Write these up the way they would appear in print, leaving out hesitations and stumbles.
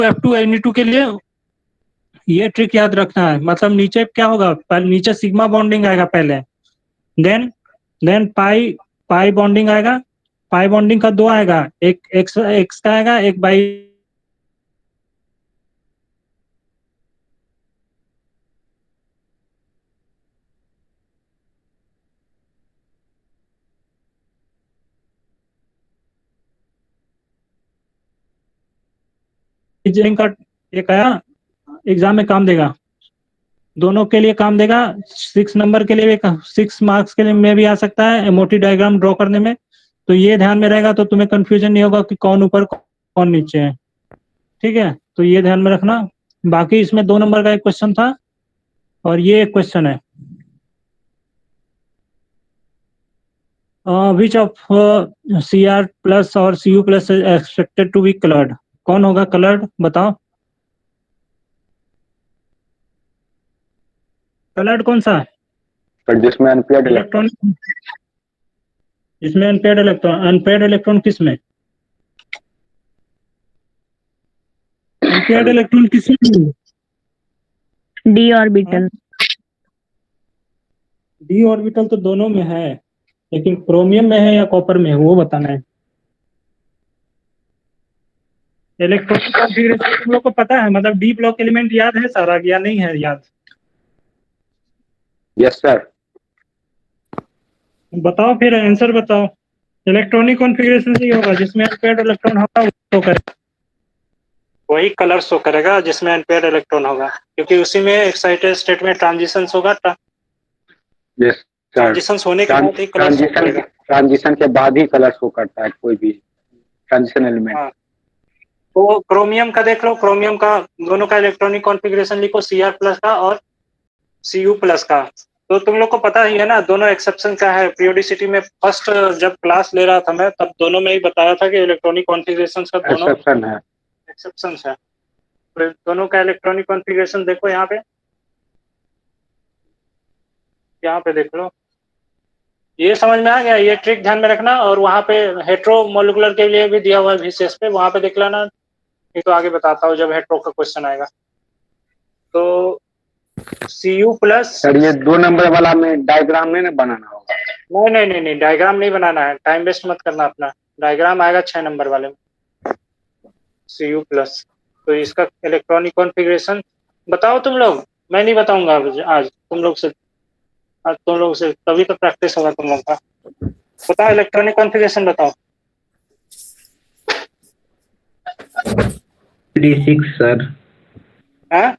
F2 के लिए ये ट्रिक याद रखना है। मतलब नीचे क्या होगा, पहले नीचे सिग्मा बॉन्डिंग आएगा पहले, देन पाई पाई बॉन्डिंग आएगा। पाई बॉन्डिंग का दो आएगा, एक एक्स एक्स का आएगा, एक बाई का एक आया, एग्जाम में काम देगा, दोनों के लिए काम देगा। 6 नंबर के लिए भी, 6 मार्क्स के लिए में भी आ सकता है मोटी डायग्राम ड्रॉ करने में। तो ये ध्यान में रहेगा, तो तुम्हें कंफ्यूजन नहीं होगा कि कौन ऊपर कौन नीचे है। ठीक है, तो ये ध्यान में रखना। बाकी इसमें 2 नंबर का एक क्वेश्चन था और ये एक क्वेश्चन है, विच ऑफ Cr प्लस और Cu plus expected to be coloured. कौन होगा कलर्ड, बताओ। कलर्ड कौन सा? जिसमें अनपेयर्ड इलेक्ट्रॉन, जिसमें अनपेयर्ड इलेक्ट्रॉन। अनपेयर्ड इलेक्ट्रॉन किसमें? अनपेयर्ड इलेक्ट्रॉन किसमें? D orbital. डी ऑर्बिटल तो दोनों में है, लेकिन क्रोमियम में है या कॉपर में है वो बताना है। इलेक्ट्रॉनिक कॉन्फ़िगरेशन तुम लोग को पता है, मतलब डी ब्लॉक एलिमेंट याद है सारा या नहीं है याद? Yes sir. बताओ फिर आंसर बताओ। इलेक्ट्रॉनिक कॉन्फ़िगरेशन से ही होगा, जिसमें अनपेयर्ड इलेक्ट्रॉन होगा वो शो करेगा, वही कलर शो करेगा जिसमें अनपेयर्ड इलेक्ट्रॉन होगा, क्योंकि उसी में एक्साइटेड स्टेट में ट्रांजिशंस होगा। यस ट्रांजिशंस होने के बाद ही कलर शो करेगा। ट्रांजिशन के बाद ही कलर शो करता है कोई भी ट्रांजिशन एलिमेंट। हाँ, तो क्रोमियम का देख लो, क्रोमियम का दोनों का इलेक्ट्रॉनिक कॉन्फ़िगरेशन लिखो, Cr प्लस का और Cu प्लस का। तो तुम लोग को पता ही है ना, दोनों एक्सेप्शन क्या है। पीरियोडिसिटी में फर्स्ट जब क्लास ले रहा था मैं, तब दोनों में ही बताया था कि इलेक्ट्रॉनिक कॉन्फ़िगरेशन का दोनों एक्सेप्शन है, एक्सेप्शन है। तो दोनों का इलेक्ट्रॉनिक कॉन्फ़िगरेशन देखो यहाँ पे देख लो। ये समझ में आ गया, ये ट्रिक ध्यान में रखना। और वहाँ पे हेट्रोमोलिकुलर के लिए भी दिया हुआ है विशेष पे, वहाँ पे देख लेना। ये तो आगे बताता हूँ जब हेट्रो का क्वेश्चन आएगा। तो Cu प्लस, सर ये 2 नंबर वाला में डायग्राम नहीं ना बनाना होगा? नहीं, डायग्राम नहीं बनाना है, टाइम वेस्ट मत करना अपना। डायग्राम आएगा 6 नंबर वाले में। Cu प्लस, तो इसका इलेक्ट्रॉनिक कॉन्फ़िगरेशन बताओ तुम लोग, मैं नहीं बताऊंगा आज तुम लोग से। आज तुम लोग से तभी तो प्रैक्टिस होगा तुम लोग का। बताओ इलेक्ट्रॉनिक कॉन्फ़िगरेशन बताओ। D6 sir. हाँ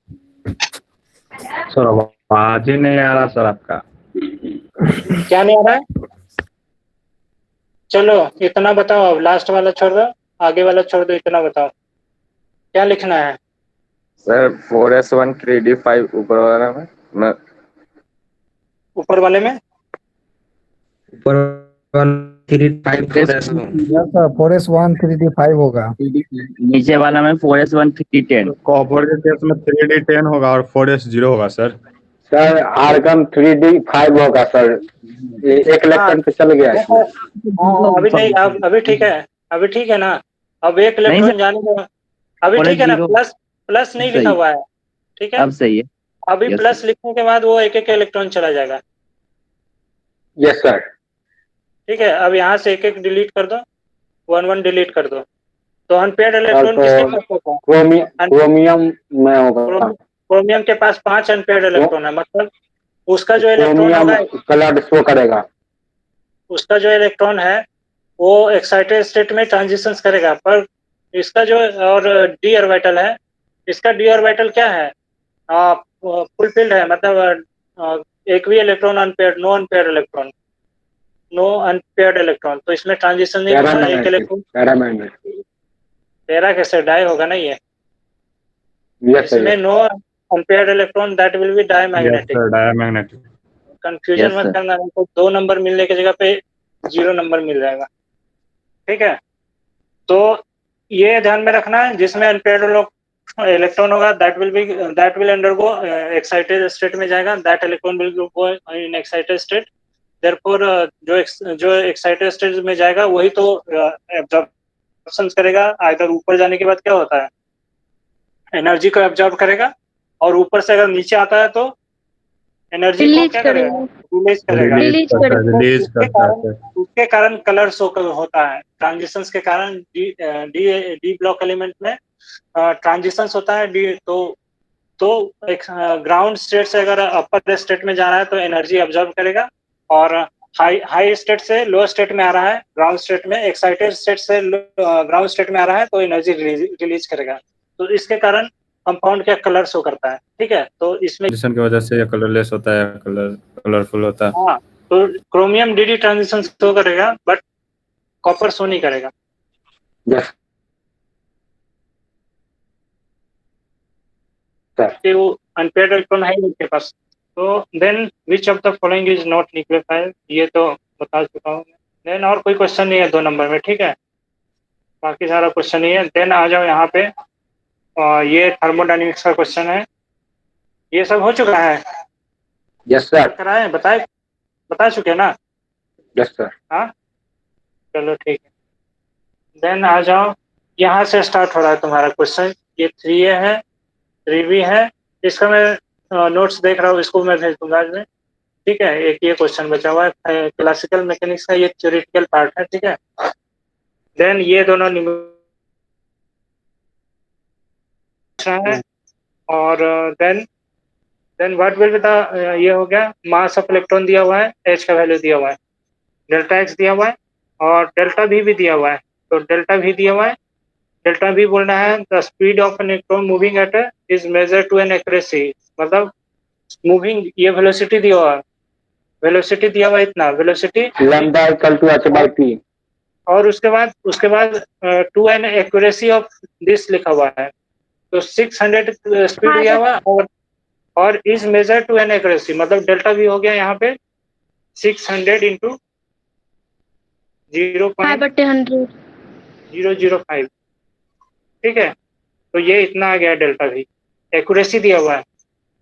सर आवाज ही नहीं आ रहा सर आपका। क्या नहीं आ रहा है? चलो इतना बताओ, अब लास्ट वाला छोड़ दो, आगे वाला छोड़ दो, इतना बताओ क्या लिखना है। सर 4s1 3d5 ऊपर वाला में ऊपर वाले में ऊपर 3d5 4s1 3d5 होगा। नीचे वाला में 4s1 3d10। कॉपर के केस में 3d10 होगा और 4s0 होगा सर। सर आर्गन 3d5 होगा सर, ये एक इलेक्ट्रॉन पे चल गया इसमें। अभी नहीं, अभी ठीक है, अभी ठीक है ना। अब एक इलेक्ट्रॉन जाने दो, अभी ठीक है ना। प्लस नहीं लिखा हुआ है, ठीक है अब सही है। अभी प्लस लिखने के बाद वो एक एक इलेक्ट्रॉन चला जाएगा। Yes sir. ठीक है, अब यहाँ से एक एक डिलीट कर दो, 1 1 डिलीट कर दो। तो अनपेयर्ड इलेक्ट्रॉन तो किसके पास होता है? क्रोमियम में होगा। क्रोमियम के पास 5 अनपेयर्ड इलेक्ट्रॉन है, मतलब उसका जो इलेक्ट्रॉन होगा, कलर्ड शो करेगा। उसका जो इलेक्ट्रॉन है वो एक्साइटेड स्टेट में ट्रांजिशंस करेगा। पर इसका जो और डी ऑर्बिटल है, इसका डी ऑर्बिटल क्या है, फुलफिल्ड है, मतलब एक भी electron unpaired, no unpaired electron, no unpaired electron. तो इसमें ट्रांजिशन नहीं होगा। एक इलेक्ट्रॉन पैरा कैसे डाई होगा ना ये, इसमें no unpaired electron, that will be diamagnetic. Confusion मत करना, तो 2 नंबर मिलने की जगह पे 0 नंबर मिल जाएगा। ठीक है, तो ये ध्यान में रखना है, जिसमें अनपेयर्ड इलेक्ट्रॉन होगा that will undergo excited state में जाएगा, that electron will go in excited state. Therefore जो एक्साइटेड स्टेट में जाएगा वही तो एब्जॉर्प्शन करेगा। आइदर ऊपर जाने के बाद क्या होता है, एनर्जी को एब्जॉर्ब करेगा, और ऊपर से अगर नीचे आता है तो एनर्जी को रिलीज क्या करेगा, रिलीज करेगा। रिलीज करता है, रिलीज उसके करता कारण है। उसके कारण कलर शो होता है। ट्रांजिशंस के कारण डी ब्लॉक एलिमेंट में ट्रांजिशंस होता है। तो एक ग्राउंड स्टेट से अगर अपर स्टेट में जा रहा है तो एनर्जी एब्जॉर्ब करेगा, और हाई स्टेट से लो स्टेट में आ रहा है, ग्राउंड स्टेट में, एक्साइटेड स्टेट से ग्राउंड स्टेट में आ रहा है तो एनर्जी रिलीज करेगा। तो इसके कारण कंपाउंड का कलर शो करता है। ठीक है, तो इसमें ट्रांजिशन की वजह से ये कलरलेस होता है, कलरफुल होता है। हाँ, तो क्रोमियम डी ट्रांजिशन शो करेगा बट कॉपर शो नहीं करेगा। Yes sir. कि वो अनपेयर्ड इलेक्ट्रॉन है उसके पास। तो then which of the following is not nucleophile, ये तो बता चुका हूँ। देन और कोई क्वेश्चन नहीं है 2 नंबर में, ठीक है, बाकी सारा क्वेश्चन नहीं है। देन आ जाओ यहाँ पे, ये थर्मोडायनेमिक्स का क्वेश्चन है। ये सब हो चुका है, यस सर। कराए बता चुके ना। Yes sir. हाँ, चलो ठीक है। देन आ जाओ, यहाँ से स्टार्ट हो रहा है तुम्हारा क्वेश्चन। ये 3A है, 3B है। इसका मैं नोट्स देख रहा हूँ, इसको मैं भेज दूंगा आज में। ठीक है, एक ये क्वेश्चन बचा हुआ है क्लासिकल मैकेनिक्स का, ये थ्योरेटिकल पार्ट है। ठीक है, देन ये दोनों है, और then what will be the, ये हो गया मास ऑफ इलेक्ट्रॉन दिया हुआ है, एच का वैल्यू दिया हुआ है, डेल्टा एक्स दिया हुआ है, और डेल्टा भी दिया हुआ है। तो डेल्टा भी दिया हुआ है, डेल्टा भी बोलना है the speed of an electron moving at is measure to an accuracy, मतलब मूविंग, ये वेलोसिटी दिया हुआ है, वेलोसिटी दिया हुआ है इतना, velocity lambda equal to h/p। और उसके बाद to an accuracy of this लिखा हुआ है। तो 600 स्पीड दिया हुआ है, और is measure to an accuracy, मतलब डेल्टा भी हो गया यहाँ पे 600 इंटू 0.005। ठीक है, तो ये इतना आ गया डेल्टा भी, एक्यूरेसी दिया हुआ है।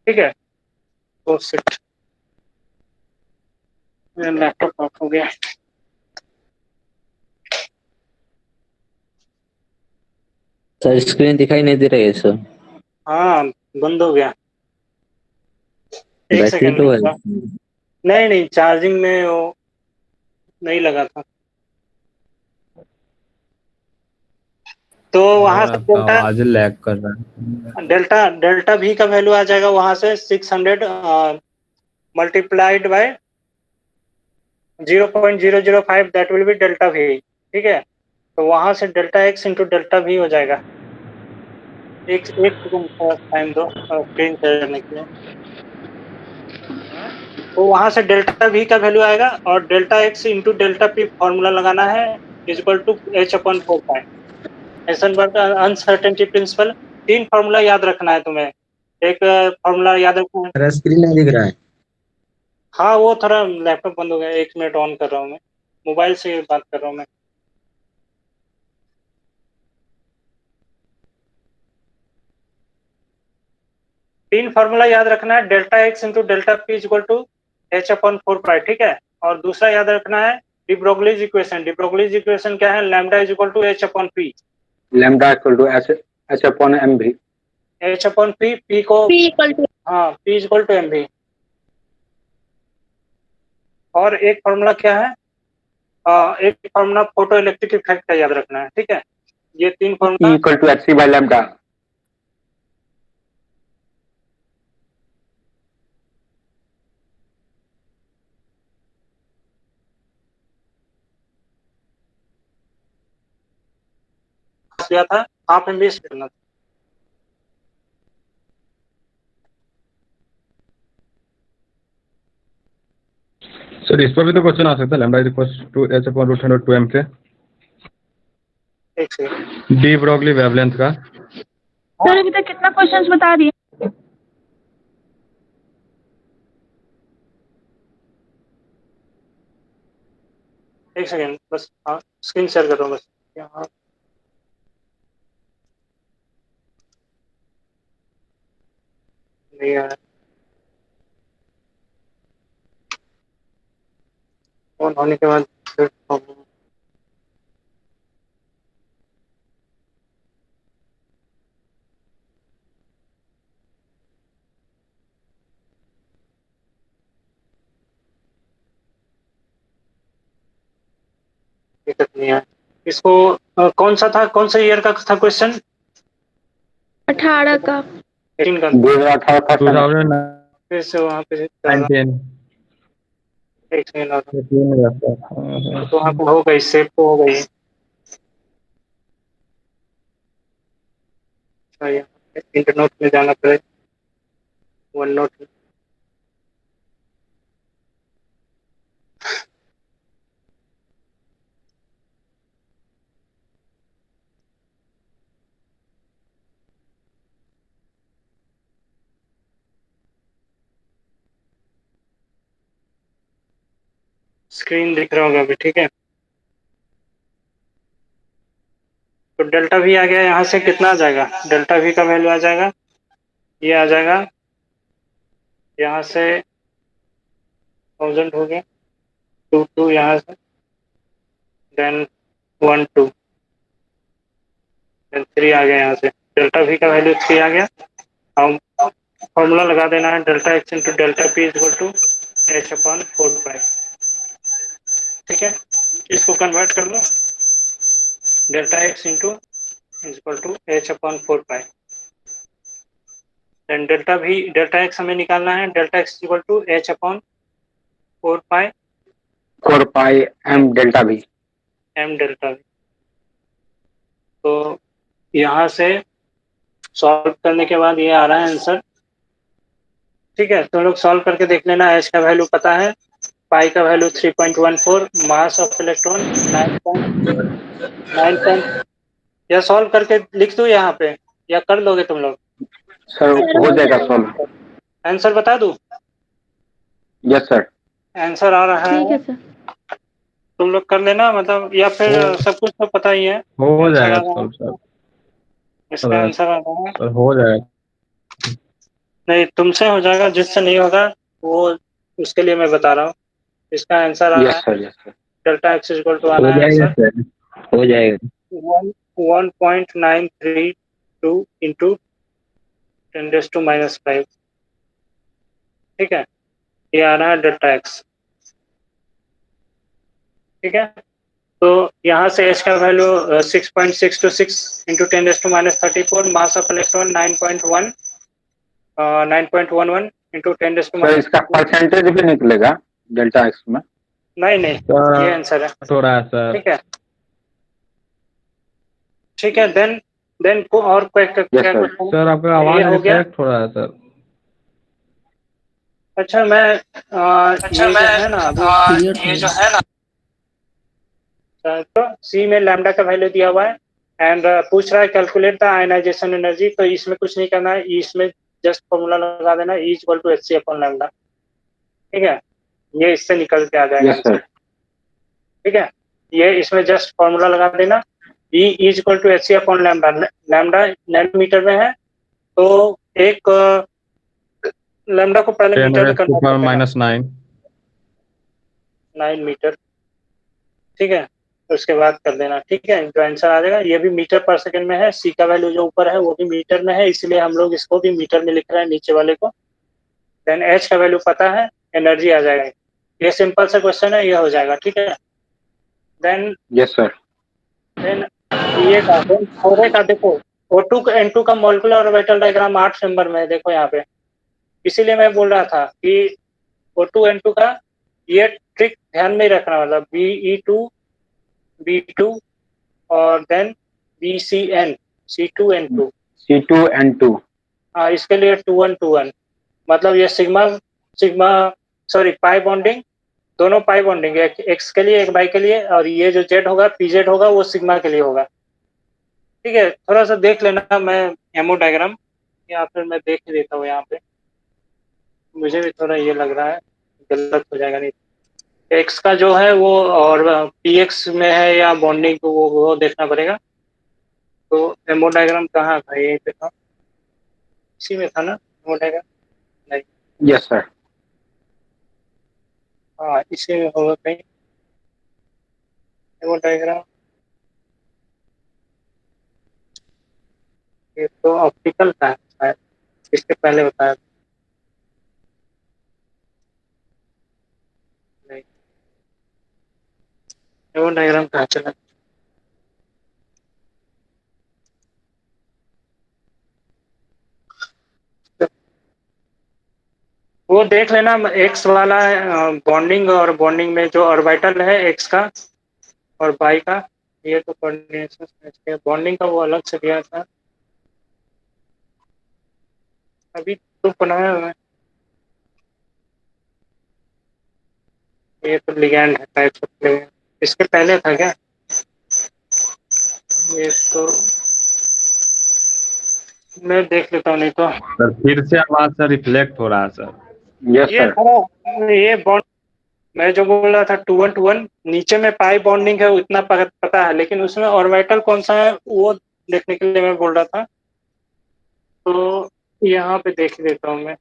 ठीक है, तो शिट, मेरा लैपटॉप ऑफ हो गया। सर स्क्रीन दिखाई नहीं दे रही है सर। हाँ, बंद हो गया, एक बैटरी सेकंड लो है। रुको। नहीं, चार्जिंग में वो नहीं लगा था। तो वहां और से आपका आवाज लैग कर रहा है। डेल्टा भी का वैल्यू आ जाएगा वहां से 600 multiplied by 0.005, that will B delta भी। ठीक है, तो वहां से डेल्टा एक्स इंटू डेल्टा भी हो जाएगा। एक सेकंड टाइम दो स्क्रीन शेयर करने के लिए। तो वहां से डेल्टा भी का वैल्यू आएगा, और delta x into delta P formula लगाना है, is equal to H/4π। Heisenberg uncertainty principle, 3 formula याद रखना है तुम्हें। एक फॉर्मूला याद रखना है। मेरा स्क्रीन नहीं दिख रहा है। हाँ, वो थोड़ा लैपटॉप बंद हो गया, 1 मिनट ऑन कर रहा हूँ मैं, मोबाइल से बात कर रहा हूँ मैं। तीन फॉर्मूला याद रखना है, delta x into delta P equal to H/4π। ठीक है, और दूसरा याद रखना है de Broglie's equation. De Broglie's equation क्या है, lambda is equal to H/p। Lambda equal to h/mv। H/p, P को हाँ, P इक्वल टू mv। और एक फॉर्मूला क्या है, एक फॉर्मूला फोटो इलेक्ट्रिक इफेक्ट का याद रखना है। ठीक है, ये 3 E formula. Equal to hc by lambda. दिया था, हाफ एमबी से करना था। सर इस पर भी तो क्वेश्चन आ सकता है, लैम्डा इक्वल्स टू H/√2m के एक सेकंड, डी ब्रोगली वेवलेंथ का। सर अभी तक कितना क्वेश्चंस बता दिए? एक सेकंड बस, हाँ स्क्रीन शेयर कर रहा हूँ बस यहाँ। नहीं है, ऑन होने के बाद फिर नहीं आया। इसको कौन सा था, कौन सा ईयर का था क्वेश्चन? 18 का। 18 का। 2018 था सर। 2019 फिर से वहाँ पे ज्यादा एक सेकंड और। 18 में जाता है। तो वहाँ पे हो गई, सेव तो हो गई। इंटर नोट में जाना पड़ेगा, वन नोट में। स्क्रीन दिख रहा होगा अभी, ठीक है। तो डेल्टा वी आ गया, यहाँ से कितना आ जाएगा? डेल्टा वी का वैल्यू आ जाएगा, ये आ जाएगा यहाँ से 1000 हो गया, 2 यहाँ से, देन 1 2, देन 3 आ गया यहाँ से। डेल्टा वी का वैल्यू 3 आ गया। हम फॉर्मूला लगा देना है, delta x into delta P equal to H upon 4 pi. ठीक है, इसको कन्वर्ट कर लो, delta x into equal to H upon 4 pi. Then delta भी, डेल्टा एक्स हमें निकालना है, delta x equal to H upon 4 pi 4 pi m delta भी। एम डेल्टा भी। तो यहाँ से सॉल्व करने के बाद ये आ रहा है आंसर। ठीक है, तो लोग सॉल्व करके देख लेना। एच का वैल्यू पता है, पाई का वैल्यू 3.14, मास ऑफ इलेक्ट्रॉन 9. या सॉल्व करके लिख दूं यहाँ पे, या कर लोगे तुम लोग? सर हो जाएगा सॉल्व। आंसर बता दूं? Yes sir. आंसर आ रहा ठीक है, है सर। तुम लोग कर लेना, मतलब, या फिर सब कुछ तो पता ही है। हो आंसर जाएगा आ रहा है, सर। सर इसका आंसर आ रहा है। सर हो जाएगा। नहीं, तुमसे हो जाएगा, जिससे नहीं होगा वो, उसके लिए मैं बता रहा हूँ। इसका आंसर आ रहा यस है, sir. Yes sir. Delta x equal to हो आना है जाएगा आंसर सर, हो जाएगा। 1.932 इंटू 10⁻⁵। ठीक है, ये आ रहा है डेल्टा एक्स। ठीक है, तो यहाँ से एच का value 6.626 into 10⁻34, mass of electron 9.11 into 10⁻। Sir इसका परसेंटेज भी निकलेगा डेल्टा एक्स में? नहीं, ये आंसर है। हो रहा है सर। ठीक है, ठीक है। देन को और क्या Yes, sir. क्वेश्चन? सर आपका आवाज हो गया। रिफ्लेक्ट हो रहा है सर। अच्छा, मैं ये जो है ना, तो सी में लैम्डा का वैल्यू दिया हुआ है एंड पूछ रहा है कैलकुलेट द आयनाइजेशन एनर्जी। तो इसमें कुछ नहीं करना है, इसमें जस्ट फॉर्मूला लगा देना, E equal to Hc upon lambda. ठीक है, ये इससे निकल के आ जाएगा। Yes sir. ठीक है, ये इसमें जस्ट फॉर्मूला लगा देना, E equal to Hc upon lambda. Lambda nanometre में है, तो एक लैम्डा को पहले मीटर में कन्वर्ट कर देना, -9। 9 मीटर। ठीक है, उसके बाद कर देना। ठीक है, जो आंसर आ जाएगा, ये भी मीटर पर सेकंड में है। सी का वैल्यू जो ऊपर है वो भी मीटर में है, इसलिए हम लोग इसको भी मीटर में लिख रहे हैं, नीचे वाले को। देन एच का वैल्यू पता है, एनर्जी आ जाएगा। ये सिंपल सा क्वेश्चन है, ये हो जाएगा। ठीक है, देन यस सर। देन ये का थोड़े का देखो, O2 N2 का मॉलिक्यूलर ऑर्बिटल डायग्राम 8 नंबर में है, देखो यहाँ पे। इसीलिए मैं बोल रहा था कि O2 N2 का ये ट्रिक ध्यान में रखना, मतलब Be2 B2 और देन BCN C2N2। C2N2। हाँ, इसके लिए 2 1 2 1, मतलब ये sigma sigma sorry pi bonding, दोनों पाई बॉन्डिंग, एक एक्स के लिए एक वाई के लिए, और ये जो जेड होगा पीजेड होगा वो सिग्मा के लिए होगा। ठीक है, थोड़ा सा देख लेना, मैं एमओ डायग्राम या फिर मैं देख ही देता हूँ यहाँ पे, मुझे भी थोड़ा ये लग रहा है गलत हो जाएगा नहीं। एक्स का जो है वो और पी एक्स में है या बॉन्डिंग, को वो देखना पड़ेगा। तो एमओ डायग्राम कहाँ था, यही पे था, इसी में था ना एमओ डायग्राम? नहीं, यस सर। हाँ इसी में होगा कहीं एमओ डायग्राम। ये तो ऑप्टिकल का है शायद, इसके पहले बताया था। नहीं, एमओ डायग्राम कहाँ चला? वो देख लेना, एक्स वाला बॉन्डिंग, और बॉन्डिंग में जो ऑर्बिटल है एक्स का और वाई का, ये तो कोऑर्डिनेशन बॉन्डिंग का वो अलग से दिया था, अभी तो बनाया हुआ है। ये तो लिगैंड है, टाइप्स ऑफ लिगैंड, इसके पहले था क्या? ये तो मैं देख लेता हूँ, नहीं तो सर फिर से आवाज सर रिफ्लेक्ट हो रहा है सर। यस ये सर। थोड़ा ये बॉन्ड, मैं जो बोल रहा था 2-1-2-1, नीचे में पाई बॉन्डिंग है उतना पता है, लेकिन उसमें ऑर्बिटल कौन सा है वो देखने के लिए मैं बोल रहा था। तो यहाँ पे देख लेता हूँ मैं,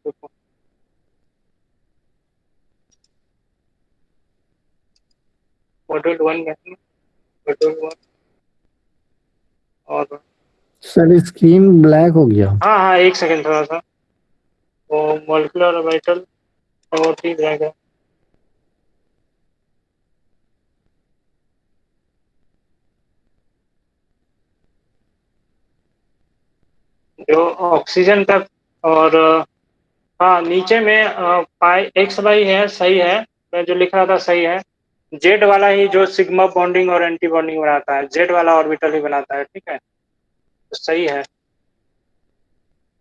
मॉड्यूल 1 में, मॉड्यूल 1 और सर स्क्रीन ब्लैक हो गया। हाँ हाँ, एक सेकंड थोड़ा सा, वो मॉलिक्यूलर ऑर्बिटल और ठीक रहेगा। जो ऑक्सीजन का, और हाँ नीचे में पाई एक्स वाई है, सही है, मैं जो लिख रहा था सही है। जेड वाला ही जो सिग्मा बॉन्डिंग और एंटी बॉन्डिंग बनाता है, जेड वाला ऑर्बिटल ही बनाता है, ठीक है, तो सही है,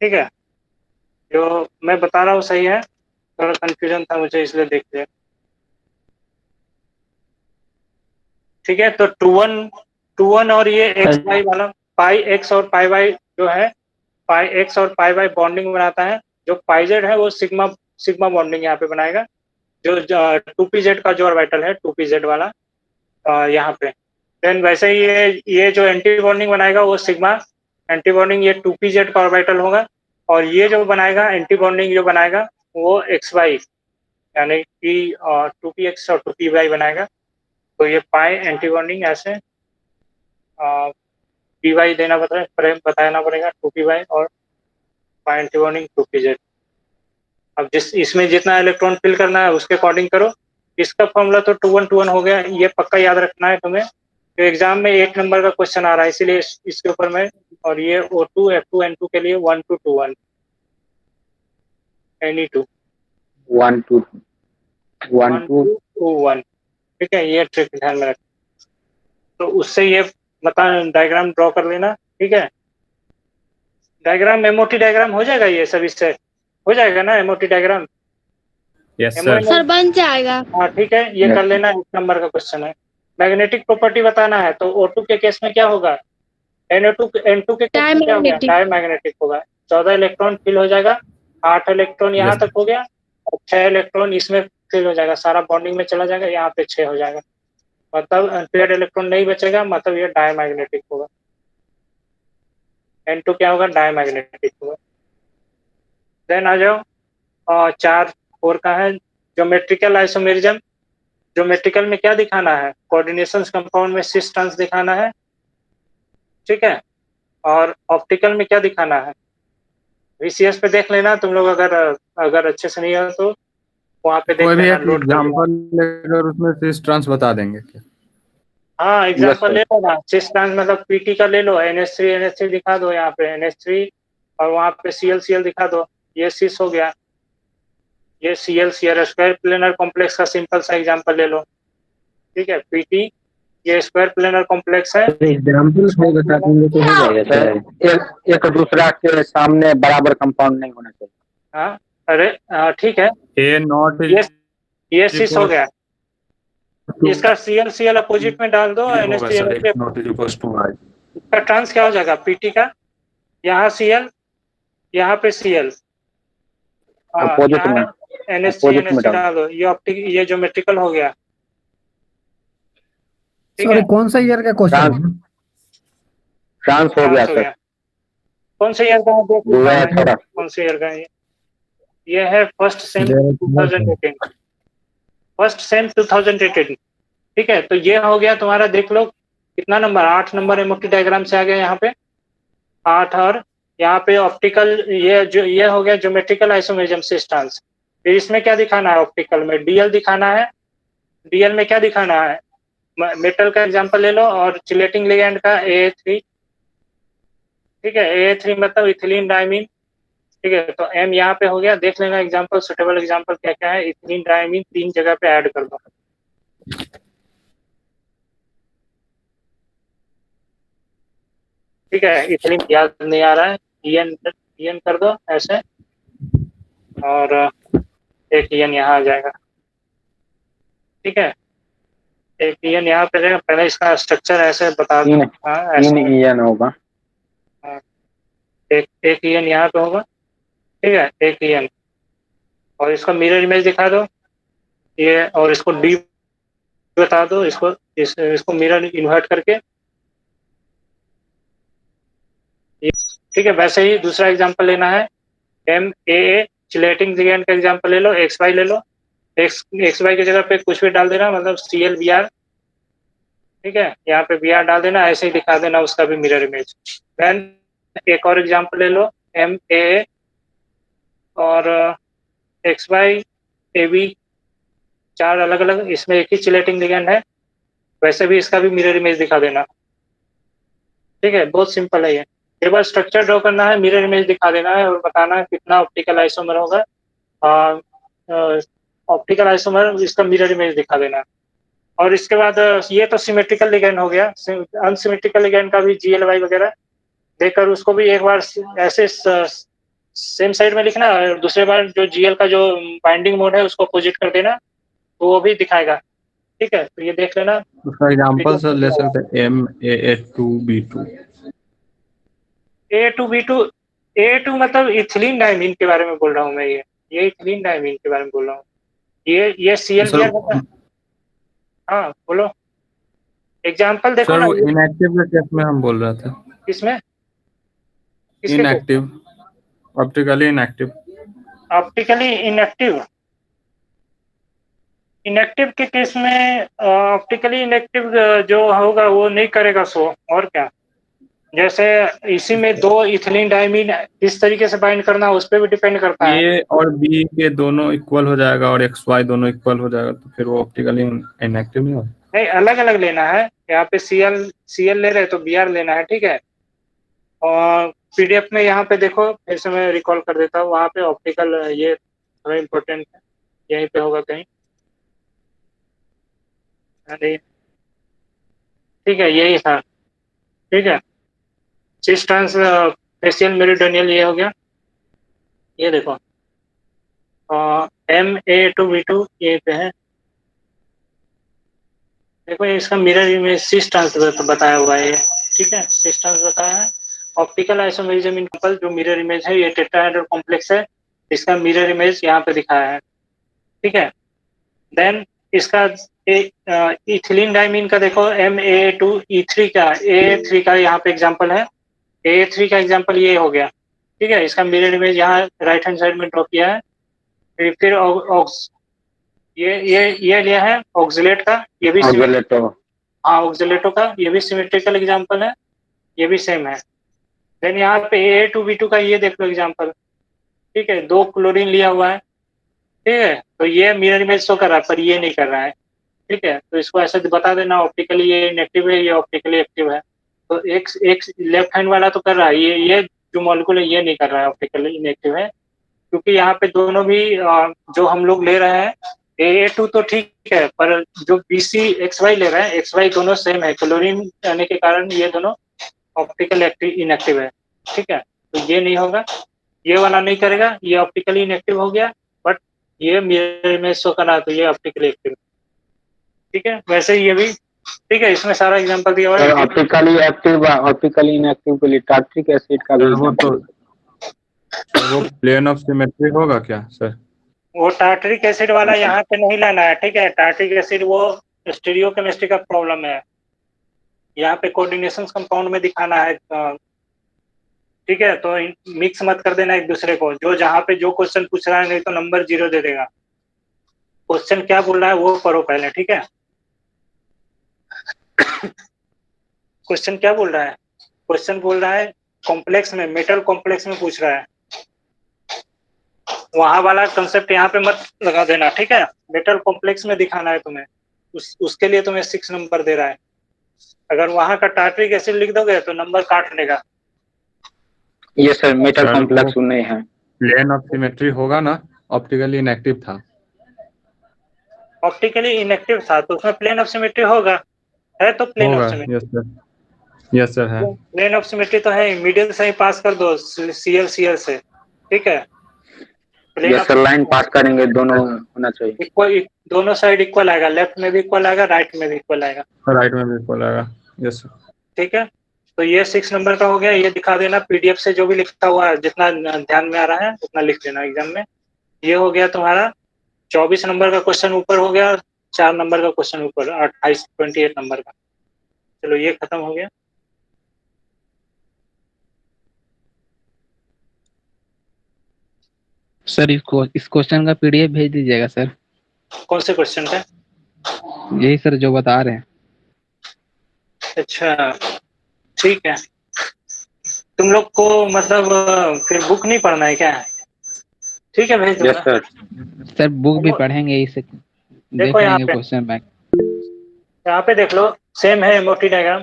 ठीक है, जो मैं बता रहा हूँ सही है, थोड़ा कंफ्यूजन था मुझे इसलिए देख लिया। ठीक है, तो 2-1 और ये एक्स वाई वाला, पाई एक्स और पाई वाई जो है, पाई एक्स और पाई वाई बॉन्डिंग बनाता है, जो पाई जेड है वो सिग्मा सिग्मा बॉन्डिंग यहाँ पे बनाएगा, जो 2pz का जो ऑर्बिटल है 2pz वाला यहाँ पे। देन वैसे ही ये जो एंटी बॉन्डिंग बनाएगा वो सिग्मा एंटी बॉन्डिंग, ये 2pz का ऑर्बिटल होगा, और ये जो बनाएगा एंटी बॉन्डिंग जो बनाएगा वो एक्स वाई, यानी कि 2px और 2py बनाएगा। तो ये पाई एंटी बॉन्डिंग ऐसे py देना बताना पड़ेगा 2py, और पाई एंटी बॉन्डिंग 2pz। अब इसमें जितना इलेक्ट्रॉन फिल करना है उसके अकॉर्डिंग करो। इसका फॉर्मूला तो 2-1-2-1 हो गया, ये पक्का याद रखना है तुम्हें, तो एग्जाम में 1 नंबर का क्वेश्चन आ रहा है, इसीलिए इसके ऊपर मैं, और ये O2 F2 N2 के लिए 1-2-2-1 Ne2 1-2-1, ठीक है, ये ट्रिक ध्यान में रख। तो उससे ये बता, डायग्राम ड्रॉ कर लेना, ठीक है। डायग्राम एमओटी डायग्राम हो जाएगा, ये सभी से हो जाएगा ना MOT diagram? Yes sir. Sir बन जाएगा। हाँ ठीक है, ये कर लेना, 1 नंबर का क्वेश्चन है। मैग्नेटिक प्रॉपर्टी बताना है, तो O2 के केस में क्या होगा, N2 के केस में क्या होगा, डायमैग्नेटिक होगा। 14 इलेक्ट्रॉन फिल हो जाएगा, 8 इलेक्ट्रॉन यहाँ तक हो गया, और 6 इलेक्ट्रॉन इसमें फिल हो जाएगा, सारा बॉन्डिंग में चला जाएगा, यहाँ पे 6 हो जाएगा, मतलब अनपेयर्ड इलेक्ट्रॉन नहीं बचेगा, मतलब ये डायमैग्नेटिक होगा। N2 क्या होगा, डायमैग्नेटिक होगा। देन आ जाओ 4-4 का है ज्योमेट्रिकल आइसोमेरिज्म। ज्योमेट्रिकल में क्या दिखाना है, कोऑर्डिनेशन कंपाउंड में सिस ट्रांस दिखाना है, ठीक है, और ऑप्टिकल में क्या दिखाना है, VCS पे देख लेना तुम लोग, अगर अच्छे से नहीं है तो वहाँ पे देख लेना, लोड एग्जांपल लेकर उसमें सिस ट्रांस बता देंगे क्या? हाँ एग्जांपल ले लो ना, सिस ट्रांस मतलब पीटी का ले लो, NH3 दिखा दो यहाँ पे NH3, और वहाँ पे Cl दिखा दो, ये सिस हो गया, ये Cl स्क्वायर प्लेनर कॉम्प्लेक्स का सिंपल सा एग्जांपल ले लो, ठीक है। पीटी ये स्क्वायर प्लेनर कॉम्प्लेक्स है, एग्जाम्पल से बता देंगे तो हो जाएगा सर। एक दूसरा के सामने बराबर कंपाउंड नहीं होना चाहिए। हाँ अरे ठीक है, ए नॉट ये सिस हो गया, इसका Cl अपोजिट में डाल दो, NH3 not is equals to I. इसका ट्रांस क्या हो जाएगा, पीटी का, यहाँ Cl यहाँ पे Cl, अपोजिट में NH3 डाल दो, ये ज्योमेट्रिकल हो गया, ठीक है। सर कौन सा ईयर का क्वेश्चन है? ट्रांस हो गया सर। कौन से ईयर का है, कौन से ईयर का है ये है फर्स्ट सेम 2018, फर्स्ट सेम 2018, ठीक है। तो ये हो गया तुम्हारा, देख लो कितना नंबर, 8 नंबर एमओटी डायग्राम से आ गया यहाँ पे 8, और यहाँ पे ऑप्टिकल ये हो गया ज्योमेट्रिकल आइसोमेरिज्म सिस ट्रांस। फिर इसमें क्या दिखाना है, ऑप्टिकल में डीएल दिखाना है, डीएल में क्या दिखाना है, मेटल का एग्जांपल ले लो, और चिलेटिंग लिगैंड का AA3, ठीक है, AA3 मतलब इथिलीन डायमीन, ठीक है, तो एम यहाँ पे हो गया, देख लेना एग्जांपल, सुटेबल एग्जांपल क्या क्या है। इथिलीन डायमीन 3 जगह पे ऐड कर दो। ठीक है, इथिलीन याद नहीं आ रहा है, ईएन कर दो ऐसे, और एक ईएन यहाँ आ जाएगा। ठीक है, एक ईएन यहाँ पे रहेगा। पहले इसका स्ट्रक्चर ऐसे बता दो। हाँ, ऐसे ईएन होगा। एक ईएन यहाँ पे होगा। ठीक है, एक ईएन, और इसका मिरर इमेज दिखा दो ये, और इसको डी बता दो, इसको मिरर इन्वर्ट करके। ठीक है, वैसे ही दूसरा एग्जांपल लेना है, MAA चिलेटिंग लिगैंड का एग्जांपल ले लो, XY ले लो, XY की जगह पे कुछ भी डाल देना, मतलब ClBr। ठीक है, यहाँ पे Br डाल देना, ऐसे ही दिखा देना उसका भी मिरर इमेज। देन एक और एग्जांपल ले लो, MAA और XY AB, 4 अलग अलग, इसमें एक ही चिलेटिंग लिगैंड है, वैसे भी इसका भी मिरर इमेज दिखा देना। ठीक है, बहुत सिंपल है ये। केवल स्ट्रक्चर ड्रॉ करना है, मिरर इमेज दिखा देना है और बताना है कितना ऑप्टिकल आइसोमर होगा। ऑप्टिकल आइसोमर इसका मिरर इमेज दिखा देना। और इसके बाद ये तो सिमेट्रिकल लिगैंड हो गया। अनसिमेट्रिकल लिगैंड का भी GLY वगैरह देखकर उसको भी एक बार ऐसे सेम साइड में लिखना, और दूसरे बार जो GL का जो बाइंडिंग मोड है उसको अपोजिट कर देना, तो वो भी दिखाएगा। ठीक है, तो ये देख लेना। उसका एग्जांपल सर ले सकते हैं MAA2B2। A2 मतलब इथिलीन डायमीन के बारे में बोल रहा हूँ मैं। ये इथिलीन डायमीन के बारे में बोल रहा हूँ। ये ClBr होता है। हाँ बोलो, एग्जांपल देखो सर ना। वो इनएक्टिव के केस में हम बोल रहे थे। किसमें? Inactive, optically inactive. Optically inactive के केस में ऑप्टिकली इनएक्टिव जो होगा वो नहीं करेगा शो। और क्या, जैसे इसी में 2 इथिलीन डायमीन किस तरीके से बाइंड करना उस पर भी डिपेंड करता है। A और B के दोनों इक्वल हो जाएगा और XY दोनों इक्वल हो जाएगा, तो फिर वो ऑप्टिकली इनएक्टिव नहीं होगा। नहीं, अलग अलग लेना है। यहाँ पे Cl ले रहे तो Br लेना है। ठीक है, और PDF में यहाँ पे देखो, फिर से मैं रिकॉल कर देता हूँ, वहाँ पे ऑप्टिकल ये थोड़ा इम्पोर्टेंट है, यहीं पे होगा कहीं। अरे ठीक है, यही था। ठीक है, सिस ट्रांस फेशियल मेरिडोनियल ये हो गया। ये देखो MAA2B2 ये पे है। देखो इसका मिरर इमेज सिस ट्रांस बताया हुआ है ये। ठीक है, सिस ट्रांस बताया है। ऑप्टिकल आइसोमेरिज्म इन कपल जो मिरर इमेज है, ये टेट्राहेड्रल कॉम्प्लेक्स है, इसका मिरर इमेज यहाँ पे दिखाया है। ठीक है, देन इसका इथिलीन डायमीन का देखो, MAA2E3 का, AA3 का यहाँ पे एग्जांपल है। AA3 का एग्जांपल ये हो गया। ठीक है, इसका मिरर इमेज यहाँ राइट हैंड साइड में ड्रॉ किया है। फिर ये लिया है ऑक्सिलेट का, ये भी ऑक्सिलेटो का, ये भी सिमेट्रिकल एग्जांपल है, ये भी सेम है। देन यहाँ पे AA2B2 का ये देख लो एग्जांपल। ठीक है, 2 क्लोरीन लिया हुआ है। ठीक है, तो ये मिरर इमेज शो कर रहा है पर ये नहीं कर रहा है। ठीक है, तो इसको ऐसे बता देना, ऑप्टिकली ये इनएक्टिव है, ये ऑप्टिकली एक्टिव है। तो एक लेफ्ट हैंड वाला तो कर रहा है, ये जो मॉलिक्यूल है ये नहीं कर रहा है, ऑप्टिकली इनएक्टिव है। क्योंकि यहाँ पे दोनों भी जो हम लोग ले रहे हैं, AA2 तो ठीक है, पर जो BCXY ले रहे हैं, XY दोनों सेम है। क्लोरीन आने के कारण ये दोनों ऑप्टिकल इनएक्टिव है। ठीक है, तो ये नहीं होगा, ये वाला नहीं करेगा, ये ऑप्टिकली इनएक्टिव हो गया, बट ये मिरर इमेज शो करा तो ये ऑप्टिकली एक्टिव। ठीक है, वैसे ही ये भी। ठीक है, इसमें सारा एग्जांपल दिया हुआ है। ऑप्टिकली एक्टिव, ऑप्टिकली इनएक्टिव के लिए टार्ट्रिक एसिड का भी वो प्लेन ऑफ सिमेट्री होगा क्या सर? वो टार्टरिक एसिड वाला यहाँ पे नहीं लाना है। ठीक है, टार्टरिक एसिड वो स्टीरियोकेमिस्ट्री का प्रॉब्लम है, यहाँ पे कोऑर्डिनेशन कंपाउंड में दिखाना है। ठीक है, तो मिक्स मत कर देना एक दूसरे को। जो जहाँ पे जो क्वेश्चन पूछ रहा है, नहीं तो नंबर 0 दे देगा। क्वेश्चन क्या बोल रहा है वो पढ़ो पहले। ठीक है, क्वेश्चन क्या बोल रहा है? क्वेश्चन बोल रहा है कॉम्प्लेक्स में, मेटल कॉम्प्लेक्स में पूछ रहा है। वहां वाला कंसेप्ट यहाँ पे मत लगा देना। ठीक है, मेटल कॉम्प्लेक्स में दिखाना है तुम्हें, उसके लिए तुम्हें 6 नंबर दे रहा है। अगर वहां का टार्टरिक एसिड लिख दोगे तो नंबर काट लेगा। ये सर मेटल कॉम्प्लेक्स नहीं है। प्लेन ऑफ सिमेट्री होगा ना, ऑप्टिकली इनएक्टिव था। ऑप्टिकली इनएक्टिव था तो उसमें प्लेन ऑफ सिमेट्री होगा, है तो प्लेन ऑफ होगा, symmetry. Yes sir, yes sir है। प्लेन ऑफ सिमेट्री तो है, मिडिल से ही पास कर दो सीएल से, ठीक है। यस सर, लाइन पास करेंगे, दोनों होना चाहिए इक्वल, दोनों साइड इक्वल आएगा, लेफ्ट में भी इक्वल आएगा, राइट में भी इक्वल आएगा, राइट में भी इक्वल आएगा, यस सर। ठीक है। तो ये 6 नंबर का हो गया, ये दिखा देना पीडीएफ से, जो भी लिखा हुआ है जितना ध्यान में आ रहा है उतना लिख देना एग्जाम में। ये हो गया तुम्हारा 24 नंबर का क्वेश्चन ऊपर हो गया, 4 नंबर का क्वेश्चन ऊपर, 28 नंबर का। चलो ये खत्म हो गया। सर इस क्वेश्चन का पीडीएफ भेज दीजिएगा सर। कौन से क्वेश्चन का? यही सर जो बता रहे हैं। अच्छा ठीक है। तुम लोग को मतलब फिर बुक नहीं पढ़ना है क्या? ठीक है भेज दूंगा। सर बुक भी पढ़ेंगे, इसे देख देखो यहाँ लेंगे पे, क्वेश्चन बैंक। यहाँ पे देख लो, सेम है मोटी डायग्राम।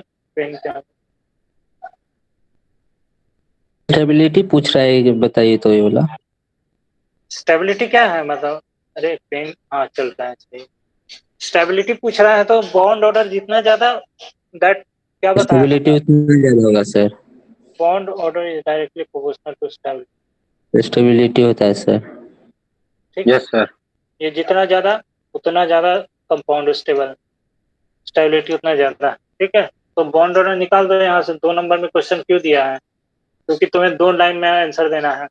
स्टेबिलिटी पूछ रहा है, बताइए तो ये वाला। स्टेबिलिटी क्या है मतलब? अरे पेन, हाँ चलता है सही। स्टेबिलिटी पूछ रहा है तो बॉन्ड ऑर्डर जितना ज्यादा, दैट क्या बताया? स्टेबिलिटी उतना ज्यादा होगा sir. Bond order is directly proportional to stability. Stability होता है सर। ठीक, यस सर। ये जितना ज्यादा उतना ज्यादा कंपाउंड स्टेबल, स्टेबिलिटी उतना ज्यादा, ठीक है। तो बॉन्ड ऑर्डर निकाल दो यहाँ से। 2 नंबर में क्वेश्चन क्यों दिया है? क्योंकि तुम्हें 2 लाइन में आंसर देना है।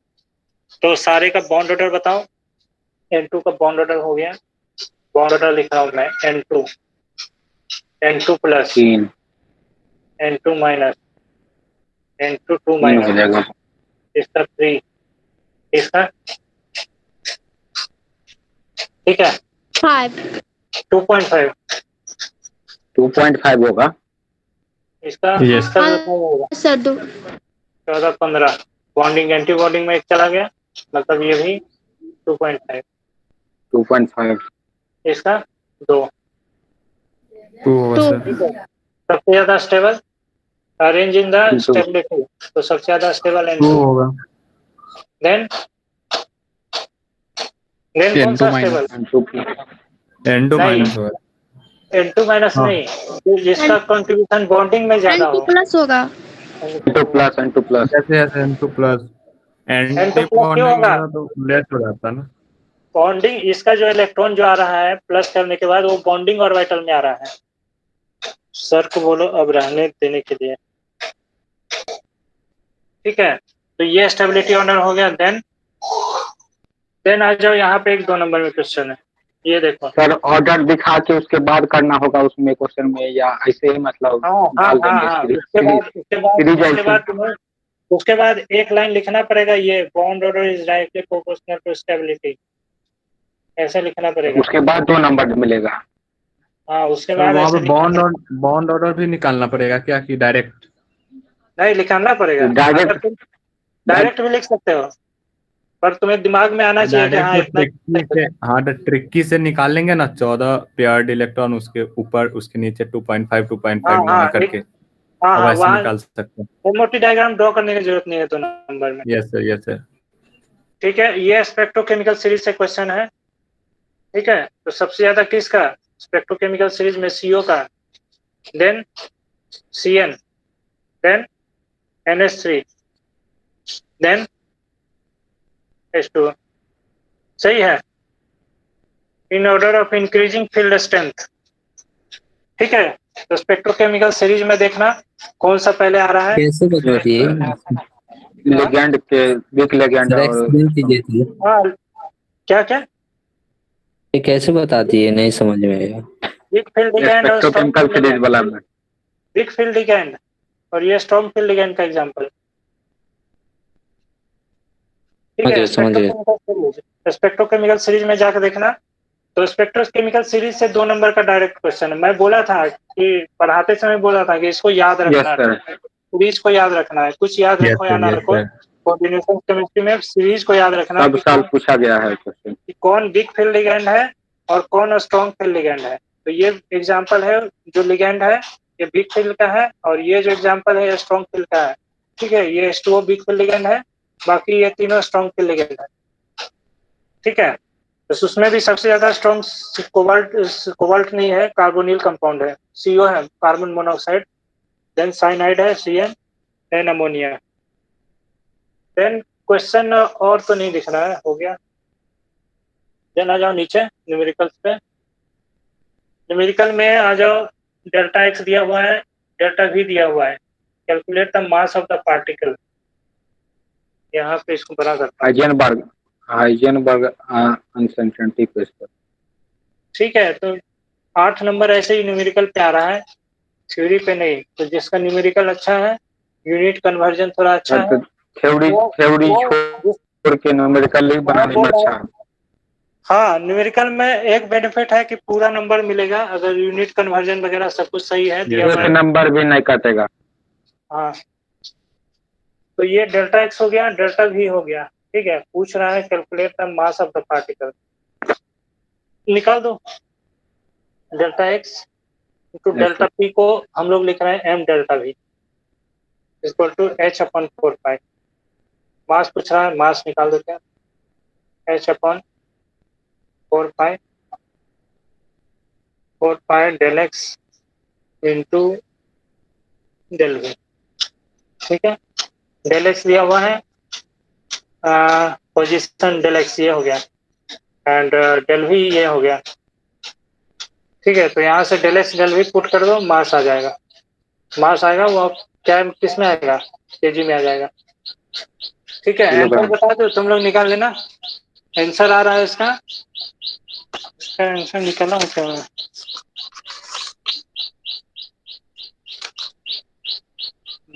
तो सारे का बॉन्ड ऑर्डर बताओ। N2 का बॉन्ड ऑर्डर हो गया, बॉन्ड ऑर्डर लिख रहा हूँ मैं। N2 plus, N2 minus, N2 2 minus, इसका 3, इसका ठीक है 5 2.5, 2.5 होगा। इसका Yes. इसका होगा सर 2 14 15। बॉन्डिंग एंटी बॉन्डिंग में एक चला गया, मतलब ये भी 2.5। 2.5 इसका 2। 2 होगा सर। ठीक है। सबसे ज्यादा stable arrange in the stability, तो सबसे ज्यादा स्टेबल 2 होगा। देन कौन सा स्टेबल? N2 नहीं। माइनस होगा। N2 माइनस हाँ। नहीं, जिसका कंट्रीब्यूशन बॉन्डिंग में ज्यादा N2 हो। प्लस होगा। N2 प्लस कैसे ऐसे N2 प्लस? N2 N2 क्यों होगा? तो लेस हो जाता ना। बॉन्डिंग, इसका जो इलेक्ट्रॉन जो आ रहा है प्लस करने के बाद वो बॉन्डिंग ऑर्बिटल में आ रहा है। सर को बोलो अब रहने देने के लिए, ठीक है। तो ये स्टेबिलिटी ऑर्डर हो गया। देन आ जाओ यहाँ पे, 1 2 नंबर में क्वेश्चन है, ये देखो। सर ऑर्डर दिखा के उसके बाद करना होगा उसमें क्वेश्चन में, या ऐसे ही मतलब डाल देंगे? उसके बाद एक लाइन लिखना पड़ेगा, ये bond order is directly proportional to stability, ऐसे लिखना पड़ेगा। उसके बाद 2 नंबर मिलेगा। हाँ उसके तो बाद वहाँ ऐसे पे बॉन्ड ऑर्डर भी निकालना पड़ेगा क्या, कि डायरेक्ट? नहीं लिखाना पड़ेगा। डायरेक्ट भी लिख सकते हो, पर तुम्हें दिमाग में आना चाहिए कि हाँ इतना। हाँ ट्रिक्की से निकालेंगे ना 14 पेयर्ड इलेक्ट्रॉन, उसके ऊपर उसके नीचे 2.5 वहाँ करके हाँ वैसे निकाल सकते हैं। वो मोटी डायग्राम ड्रॉ करने की जरूरत नहीं है 2 नंबर में। Yes sir, yes sir. ठीक है, ये स्पेक्ट्रोकेमिकल सीरीज से क्वेश्चन है, ठीक है। तो सबसे ज्यादा किसका? स्पेक्ट्रोकेमिकल सीरीज में CO का, then CN, then NH3, then H2। सही है, in order of increasing field strength, ठीक है। तो स्पेक्ट्रोकेमिकल सीरीज में देखना कौन सा पहले आ रहा है। कैसे बताती है? लेगेंड के वीक लेगेंड एक्सप्लेन कीजिए थी। हाँ क्या क्या? ये कैसे बताती है, नहीं समझ में आया। वीक फील्ड लिगैंड और स्पेक्ट्रोकेमिकल सीरीज वाला में वीक फील्ड लिगैंड, और ये स्ट्रॉन्ग फील्ड लिगैंड का एग्जांपल, ठीक है। स्पेक्ट्रोकेमिकल सीरीज में जाकर देखना। तो स्पेक्ट्रोकेमिकल सीरीज से 2 नंबर का डायरेक्ट क्वेश्चन है। मैं बोला था कि पढ़ाते समय बोला था कि इसको याद रखना है, सीरीज को याद रखना है। कुछ याद रखो या ना रखो, कोऑर्डिनेशन केमिस्ट्री में सीरीज को याद रखना। सब साल पूछा गया है क्वेश्चन कि कौन वीक फील्ड लिगैंड है और कौन स्ट्रॉन्ग फील्ड लिगैंड है। तो ये एग्जांपल है, जो लिगैंड है ये वीक फील्ड का है, और ये जो एग्जांपल है ये स्ट्रॉन्ग फील्ड का है, ठीक है। ये H2O वीक फील्ड लिगैंड है बाकी ये तीनों स्ट्रॉन्ग फील्ड लिगेंड है। ठीक है, तो उसमें भी सबसे ज्यादा स्ट्रॉन्ग कोबाल्ट नहीं है, कार्बोनिल कंपाउंड है, CO है, कार्बन मोनोऑक्साइड, देन साइनाइड है, CN, then ammonia. Then question और तो नहीं दिख रहा है, हो गया। देन आ जाओ नीचे न्यूमेरिकल्स पे। न्यूमेरिकल में आ जाओ, डेल्टा एक्स दिया हुआ है, डेल्टा वी दिया हुआ है, calculate the mass of the particle. यहाँ पे इसको बड़ा करता हूँ। Heisenberg uncertainty question. ठीक है, तो 8 नंबर ऐसे ही न्यूमेरिकल पे आ रहा है, थ्योरी पे नहीं। तो जिसका न्यूमेरिकल अच्छा है, यूनिट कन्वर्जन थोड़ा अच्छा है, थ्योरी छोड़ के न्यूमेरिकल ही बनाने में अच्छा है। हाँ, न्यूमेरिकल में एक बेनिफिट है कि पूरा नंबर मिलेगा अगर यूनिट कन्वर्जन वगैरह सब कुछ सही है, दिया हुआ एक नंबर भी नहीं कटेगा। हाँ, तो ये डेल्टा एक्स हो गया, डेल्टा वी हो गया। ठीक है, पूछ रहा है calculate the mass of the particle, निकाल दो। Delta x into delta P को हम लोग लिख रहे हैं m delta V equal to h/4 mass पूछ रहा है, मास निकाल देते हैं, h/4 del X into del V. ठीक है, डेल एक्स दिया हुआ है, पोजीशन डेल एक्स ये हो गया, एंड डेल वी ये हो गया। ठीक है, तो यहाँ से del X del V put कर दो, मास आ जाएगा। मास आएगा वो क्या किस में आएगा, केजी में आ जाएगा। ठीक है, आंसर बता दो, तुम लोग निकाल लेना। आंसर आ रहा है इसका आंसर निकाला हो क्या?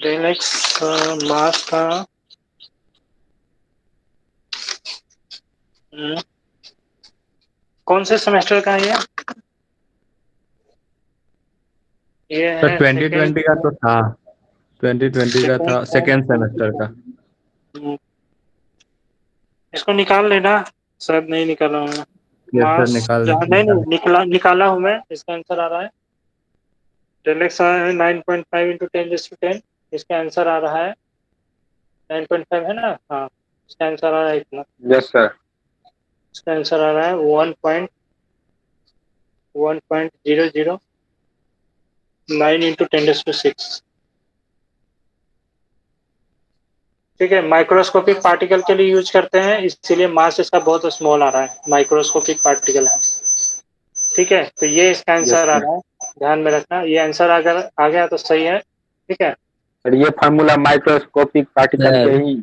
डेल एक्स मास का कौन से सेमेस्टर का है ये तो है 2020 का तो था, 2020 का था, सेकेंड सेमेस्टर का। इसको निकाल लेना, शायद नहीं निकाला हूँ मैं। सर निकाल नहीं निकाला हूँ मैं। इसका आंसर आ रहा है डेल एक्स 9.5 × 10⁻10। इसका आंसर आ रहा है 9.5 है ना? हाँ, इसका आंसर आ रहा है इतना। Yes sir. इसका आंसर आ रहा है 1.009 × 10⁻6। ठीक है, माइक्रोस्कोपिक पार्टिकल के लिए यूज करते हैं, इसीलिए मास इसका बहुत स्मॉल आ रहा है, माइक्रोस्कोपिक पार्टिकल है। ठीक है, तो ये इसका आंसर आ रहा है, ध्यान में रखना। ये आंसर अगर आ गया तो सही है। ठीक है, और ये फार्मूला माइक्रोस्कोपिक पार्टिकल के ही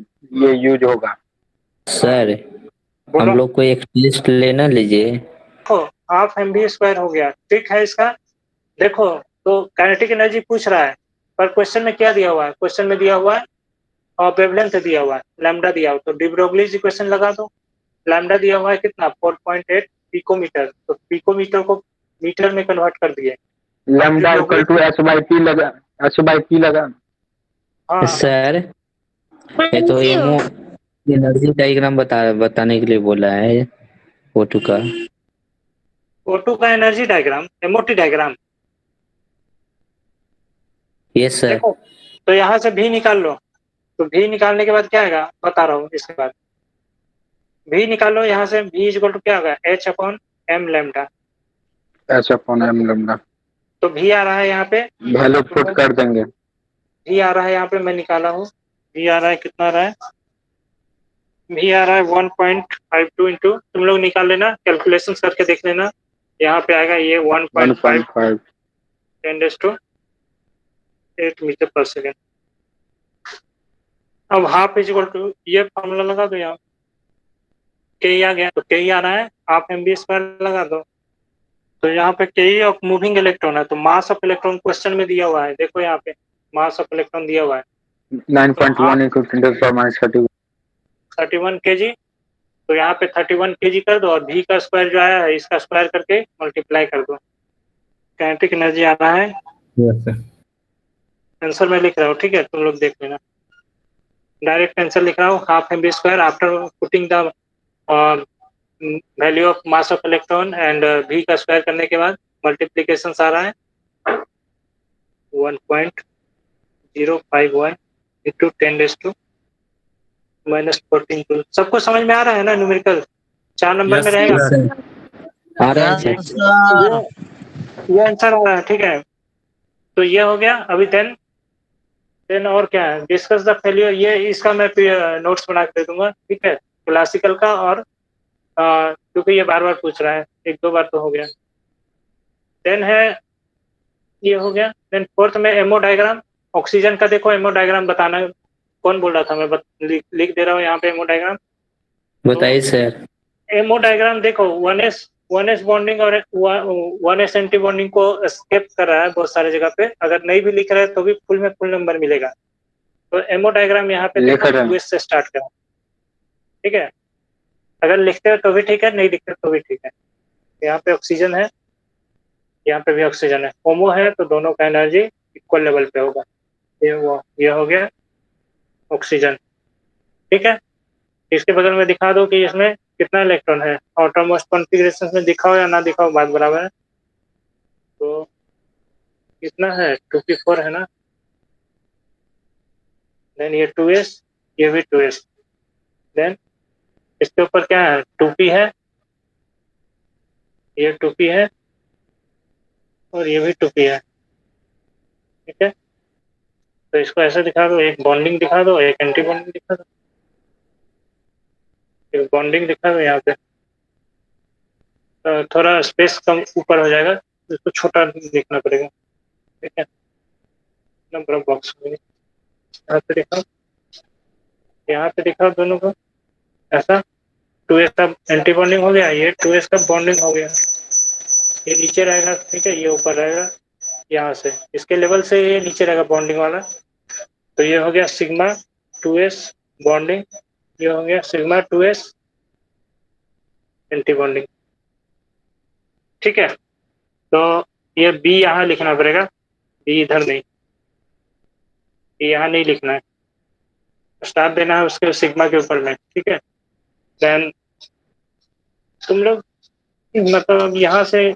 ये यूज होगा। सर हम लोग को एक लिस्ट लेना लीजिए। देखो, हाफ mv² हो गया। ठीक है, इसका देखो, तो काइनेटिक एनर्जी पूछ रहा है, पर क्वेश्चन में क्या दिया हुआ है? क्वेश्चन में दिया हुआ है और वेवलेंथ दिया हुआ है, लैम्डा दिया हुआ, तो डी ब्रोगलीज इक्वेशन लगा दो। लैम्डा दिया हुआ है कितना? 4.8 पिकोमीटर, तो पिकोमीटर को मीटर में कन्वर्ट कर दिए। लैम्डा इक्वल टू h/p लगा, h/p लगा। हाँ सर ये तो एनर्जी डायग्राम बताने के लिए बोला है, O2 का। O2 का energy diagram, MOT diagram. Yes sir. देखो, तो यहाँ से भी निकाल लो, तो भी निकालने के बाद क्या आएगा बता रहा हूँ। इसके बाद भी निकालो, यहाँ से भी इक्वल टू क्या होगा? h/m lambda. h/m lambda. तो भी आ रहा है यहाँ पे, वैल्यू पुट कर देंगे। भी आ रहा है यहाँ पे, मैं निकाला हूँ। भी आ रहा है, कितना आ रहा है? भी आ रहा है 1.52 इंटू, तुम लोग निकाल लेना, कैलकुलेशन करके देख लेना। यहाँ पे आएगा ये 1.5 10⁸ मीटर पर सेकेंड। अब हाफ इज इक्वल टू, ये फॉर्मूला लगा दो यहाँ, के आ गया, तो के आ रहा है, हाफ mv² लगा दो। तो यहाँ पे के ऑफ मूविंग इलेक्ट्रॉन है, तो मास ऑफ इलेक्ट्रॉन क्वेश्चन में दिया हुआ है। देखो यहाँ पे मास ऑफ इलेक्ट्रॉन दिया हुआ है 9.1 × 10⁻31 kg। तो यहाँ पे 31 kg कर दो, और v का स्क्वायर जो आया है इसका स्क्वायर करके मल्टीप्लाई कर दो। काइनेटिक एनर्जी आ रहा है, आंसर मैं लिख रहा हूँ। ठीक है, तुम लोग देख लेना, डायरेक्ट आंसर लिख रहा हूँ। Half mv² after putting the value of mass of electron and v का स्क्वायर करने के बाद मल्टीप्लीकेशन आ रहा है 1.051 × 10⁻ -14 जूल। सबको समझ में आ रहा है ना न्यूमेरिकल? 4 नंबर में रहेगा। आ रहा है सर। ये आंसर आ रहा है, ठीक है। तो ये हो गया। अभी देन और क्या है? Discuss the failure. ये इसका मैं नोट्स बना के दे दूंगा, ठीक है, क्लासिकल का। और क्योंकि ये बार बार पूछ रहा है, 1-2 बार तो हो गया। देन है, ये हो गया। देन 4th में एमओ डायग्राम। ऑक्सीजन का देखो एमओ डायग्राम बताना। कौन बोल रहा था? मैं लिख दे रहा हूँ यहाँ पे एमओ डायग्राम। बताइए सर। एमओ डायग्राम देखो, 1s बॉन्डिंग और 1s एंटी बॉन्डिंग को स्किप कर रहा है बहुत सारे जगह पे। अगर नहीं भी लिख रहा है तो भी फुल में फुल नंबर मिलेगा। तो एमओ डायग्राम यहाँ पे देखो 2s से स्टार्ट करा, ठीक है। अगर लिखते हो तो भी ठीक है, नहीं लिखते तो भी ठीक है। यहाँ पे ऑक्सीजन है, यहाँ पे भी ऑक्सीजन है। होमो है तो दोनों का एनर्जी इक्वल लेवल पे होगा। ये हो गया ऑक्सीजन, ठीक है। इसके बगल में दिखा दो कि इसमें कितना इलेक्ट्रॉन है। आउटरमोस्ट कॉन्फ़िगरेशन में दिखाओ या ना दिखाओ, बात बराबर है। तो कितना है? 2p4 है ना। देन ये 2s, ये भी 2s। देन इसके ऊपर क्या है? 2p है, ये 2p है और ये भी 2p है, ठीक है। तो इसको ऐसे दिखा दो, एक बॉन्डिंग दिखा दो, एक एंटी बॉन्डिंग दिखा दो। एक बॉन्डिंग दिखा दो यहाँ पे। तो थोड़ा स्पेस कम ऊपर हो जाएगा, इसको छोटा देखना पड़ेगा, ठीक है। नंबर ऑफ बॉक्स यहाँ पे दिखाओ, यहाँ पे दिखाओ दोनों को ऐसा। 2s का एंटी बॉन्डिंग हो गया, ये 2s का बॉन्डिंग हो गया। ये नीचे रहेगा, ठीक है, ये ऊपर रहेगा। यहाँ से इसके लेवल से ये नीचे रहेगा बॉन्डिंग वाला। तो ये हो गया सिग्मा 2s बॉन्डिंग, ये हो गया सिग्मा 2s एंटी बॉन्डिंग, ठीक है। तो ये बी यहाँ लिखना पड़ेगा, बी इधर नहीं, यहाँ नहीं लिखना है, स्टार देना है उसके सिग्मा के ऊपर में, ठीक है। देन तुम लोग मतलब यहाँ से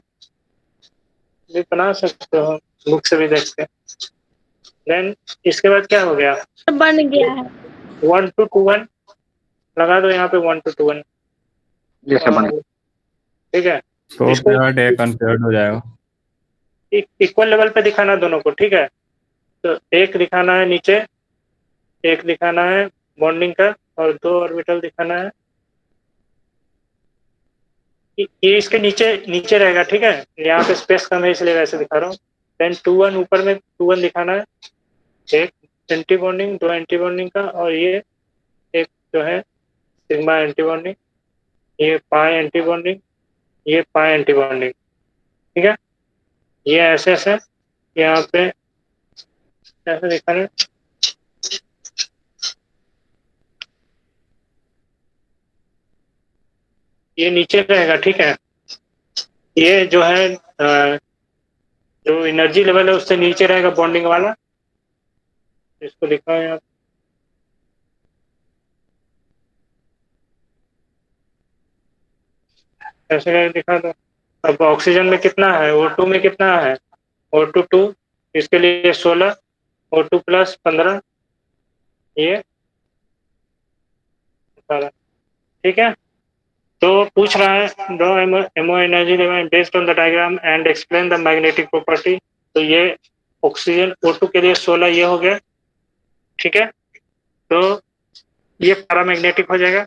भी बना सकते हो, बुक से भी देखते हैं। देन इसके बाद क्या हो गया? बन गया है। 1 to 2 1 लगा दो यहाँ पे, 1 to 2 1 जैसे बन ठीक है। तो पेयर्ड एक अनपेयर्ड हो जाएगा। इक्वल लेवल पे दिखाना दोनों को, ठीक है। तो एक दिखाना है नीचे, एक दिखाना है बॉन्डिंग का, और 2 ऑर्बिटल दिखाना है। ये इसके नीचे रहेगा, ठीक है। यहाँ पे स्पेस कम है इसलिए वैसे दिखा रहा हूँ। देन 2 1 ऊपर में 2 1 दिखाना है, एक एंटी बॉन्डिंग, 2 एंटी बॉन्डिंग का, और ये एक जो है सिग्मा एंटी बॉन्डिंग, ये पाई एंटी बॉन्डिंग, ये पाई एंटी बॉन्डिंग, ठीक है। ये ऐसे ऐसे यहाँ पे ऐसे दिखाना है। ये नीचे रहेगा, ठीक है। ये जो है जो एनर्जी लेवल है उससे नीचे रहेगा बॉन्डिंग वाला। इसको लिखा है यहाँ, ऐसे करके दिखा दो। अब ऑक्सीजन में कितना है? O2 में कितना है? O2 2, इसके लिए 16, O2 प्लस 15, ये 18, ठीक है। तो पूछ रहा है draw MO energy level based on the diagram and explain the magnetic property. तो ये ऑक्सीजन O2 के लिए 16 ये हो गया, ठीक है। तो ये पैरामैग्नेटिक हो जाएगा,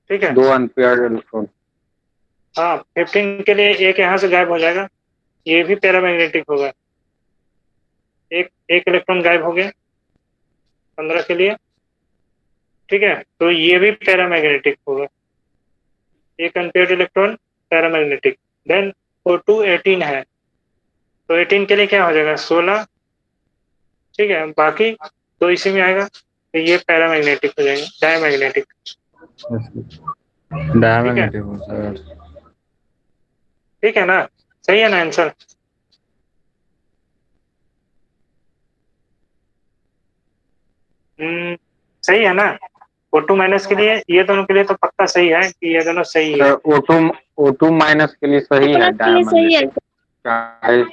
ठीक है। 2 अनपेयर्ड इलेक्ट्रॉन। हाँ, 15 के लिए एक यहाँ से गायब हो जाएगा, ये भी पैरामैग्नेटिक होगा। एक इलेक्ट्रॉन गायब हो गया 15 के लिए, ठीक है। तो ये भी पैरामैग्नेटिक होगा, एक unpaired electron paramagnetic. Then O2 18 है, तो 18 के लिए क्या हो जाएगा? 16, ठीक है। बाकी तो इसी में आएगा, तो ये पैरामैग्नेटिक हो जाएगा, डायमैग्नेटिक, डायमैग्नेटिक हो जाएगा, ठीक है ना। सही है ना आंसर? सही है ना। O2 माइनस के लिए, ये दोनों के लिए तो पक्का सही है कि ये दोनों सही है। O2 माइनस के लिए सही है, सही है। डायमैग्नेटिक।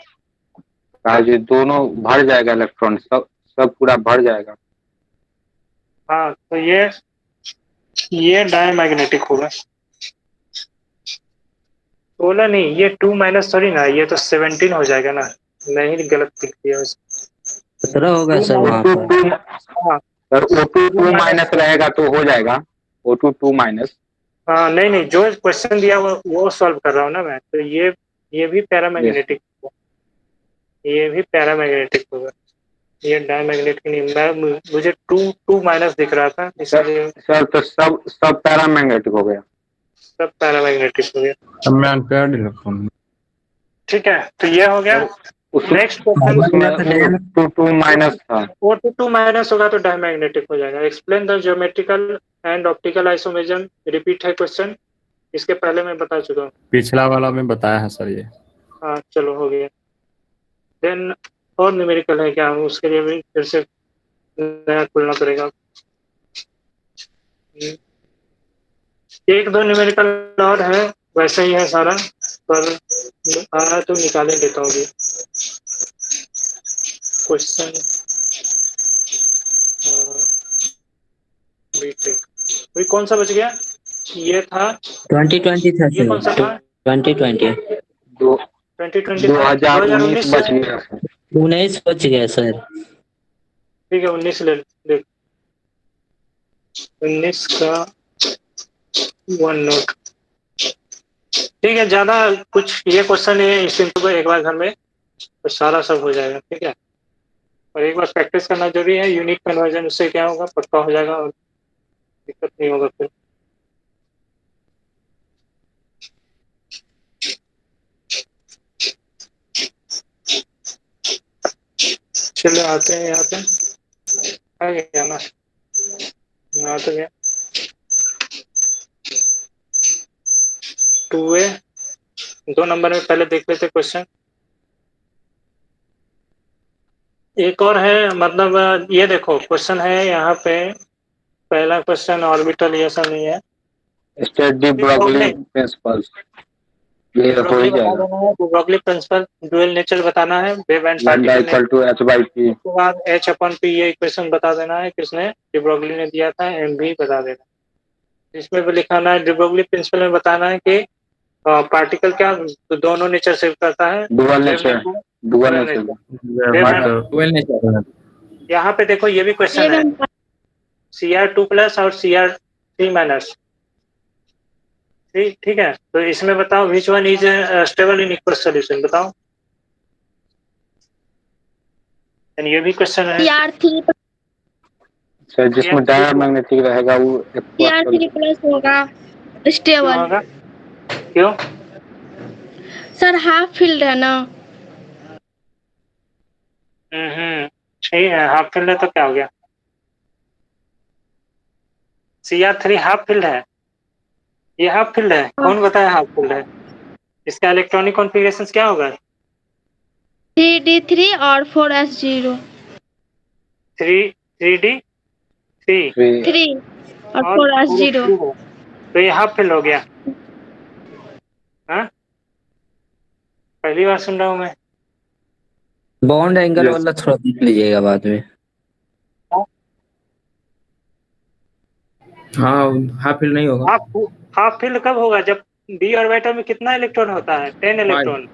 ये दोनों भर जाएगा इलेक्ट्रॉन, सब पूरा भर जाएगा। हाँ तो ये डायमैग्नेटिक होगा। 16 नहीं, ये 2 माइनस सॉरी ना, ये तो 17 हो जाएगा ना, नहीं गलत लिख दिया उसको। 17 होगा सर वहाँ पर। हाँ सर O2 2 माइनस रहेगा तो हो जाएगा, O2 2 माइनस। हाँ नहीं नहीं, जो क्वेश्चन दिया वो सॉल्व कर रहा हूँ ना मैं, तो ये भी पैरामैग्नेटिक होगा, ये भी पैरामैग्नेटिक होगा, ये डायमैग्नेटिक नहीं। मुझे 2 माइनस दिख रहा था इसलिए। सर तो सब पैरामैग्नेटिक हो गया। सब पैरामैग्नेटिक हो गया। अब मैं अनपेयर्ड इलेक्ट्रॉन। ठीक है, तो ये हो गया। नेक्स्ट क्वेश्चन 2 माइनस था, वो 2 माइनस होगा तो डायमैग्नेटिक हो जाएगा। Explain the geometrical and optical isomerism. Repeat है क्वेश्चन, इसके पहले मैं बता चुका हूँ। पिछला वाला में बताया है सर ये। हाँ चलो हो गया। देन और न्यूमेरिकल है क्या, उसके लिए भी फिर से नया खोलना पड़ेगा। एक दो न्यूमेरिकल और है, वैसे ही है सारा, पर आया तो निकाले देता हूँ अभी क्वेश्चन। अभी कौन सा बच गया? ये था 2020 था ये कौन सा सर, था? 2020 2020 2019 बच गया। 19 बच गया सर। ठीक है 19 ले देख, 19 का 1 नोट। ठीक है, ज्यादा कुछ ये क्वेश्चन है, इस को एक बार घर में तो सारा सब हो जाएगा। ठीक है, और एक बार प्रैक्टिस करना जरूरी है। यूनिट कन्वर्जन, उससे क्या होगा, पक्का हो जाएगा और दिक्कत नहीं होगा फिर। चलो आते हैं यहाँ पे, आ गया ना, यहाँ तो गया 2A। 2 नंबर में पहले देख लेते क्वेश्चन। एक और है, मतलब ये देखो क्वेश्चन है यहाँ पे, पहला क्वेश्चन ऑर्बिटल ये सब नहीं है, स्टेट डी ब्रोगली प्रिंसिपल्स, ये हो ही जाएगा। ब्रोगली प्रिंसिपल, ड्यूअल नेचर बताना है, wave and lambda particle. Equal to h/p। उसके बाद H/p ये इक्वेशन बता देना है, किसने, डी ब्रोगली ने दिया था, m भी बता देना। इसमें भी लिखाना है, डी ब्रोगली प्रिंसिपल में बताना है कि पार्टिकल क्या तो दोनों नेचर से करता है, डुअल नेचर। यहाँ पे देखो ये भी क्वेश्चन है, Cr2 प्लस और Cr3 माइनस। ठीक है, तो इसमें बताओ which one is stable in equal solution, बताओ। ये भी क्वेश्चन है। सर जिसमें डायमैग्नेटिक रहेगा वो Cr3 प्लस होगा स्टेबल। क्यों? सर हाफ फील्ड है ना। ठीक है, हाफ फील्ड है तो क्या हो गया? Cr3 हाफ फील्ड है, ये हाफ फील्ड है। कौन बताया हाफ फील्ड है? इसका इलेक्ट्रॉनिक कॉन्फ़िगरेशन क्या होगा? 3d3 और 4s0। 3d3 3 और 4s0। तो ये हाफ फील्ड हो गया। हाँ, पहली बार सुन रहा हूँ मैं। बॉन्ड एंगल वाला थोड़ा देख लीजिएगा बाद में। हाँ हाफ फील्ड नहीं होगा। हाफ फील्ड कब होगा? जब d ऑर्बिटल में कितना इलेक्ट्रॉन होता है? 10 इलेक्ट्रॉन।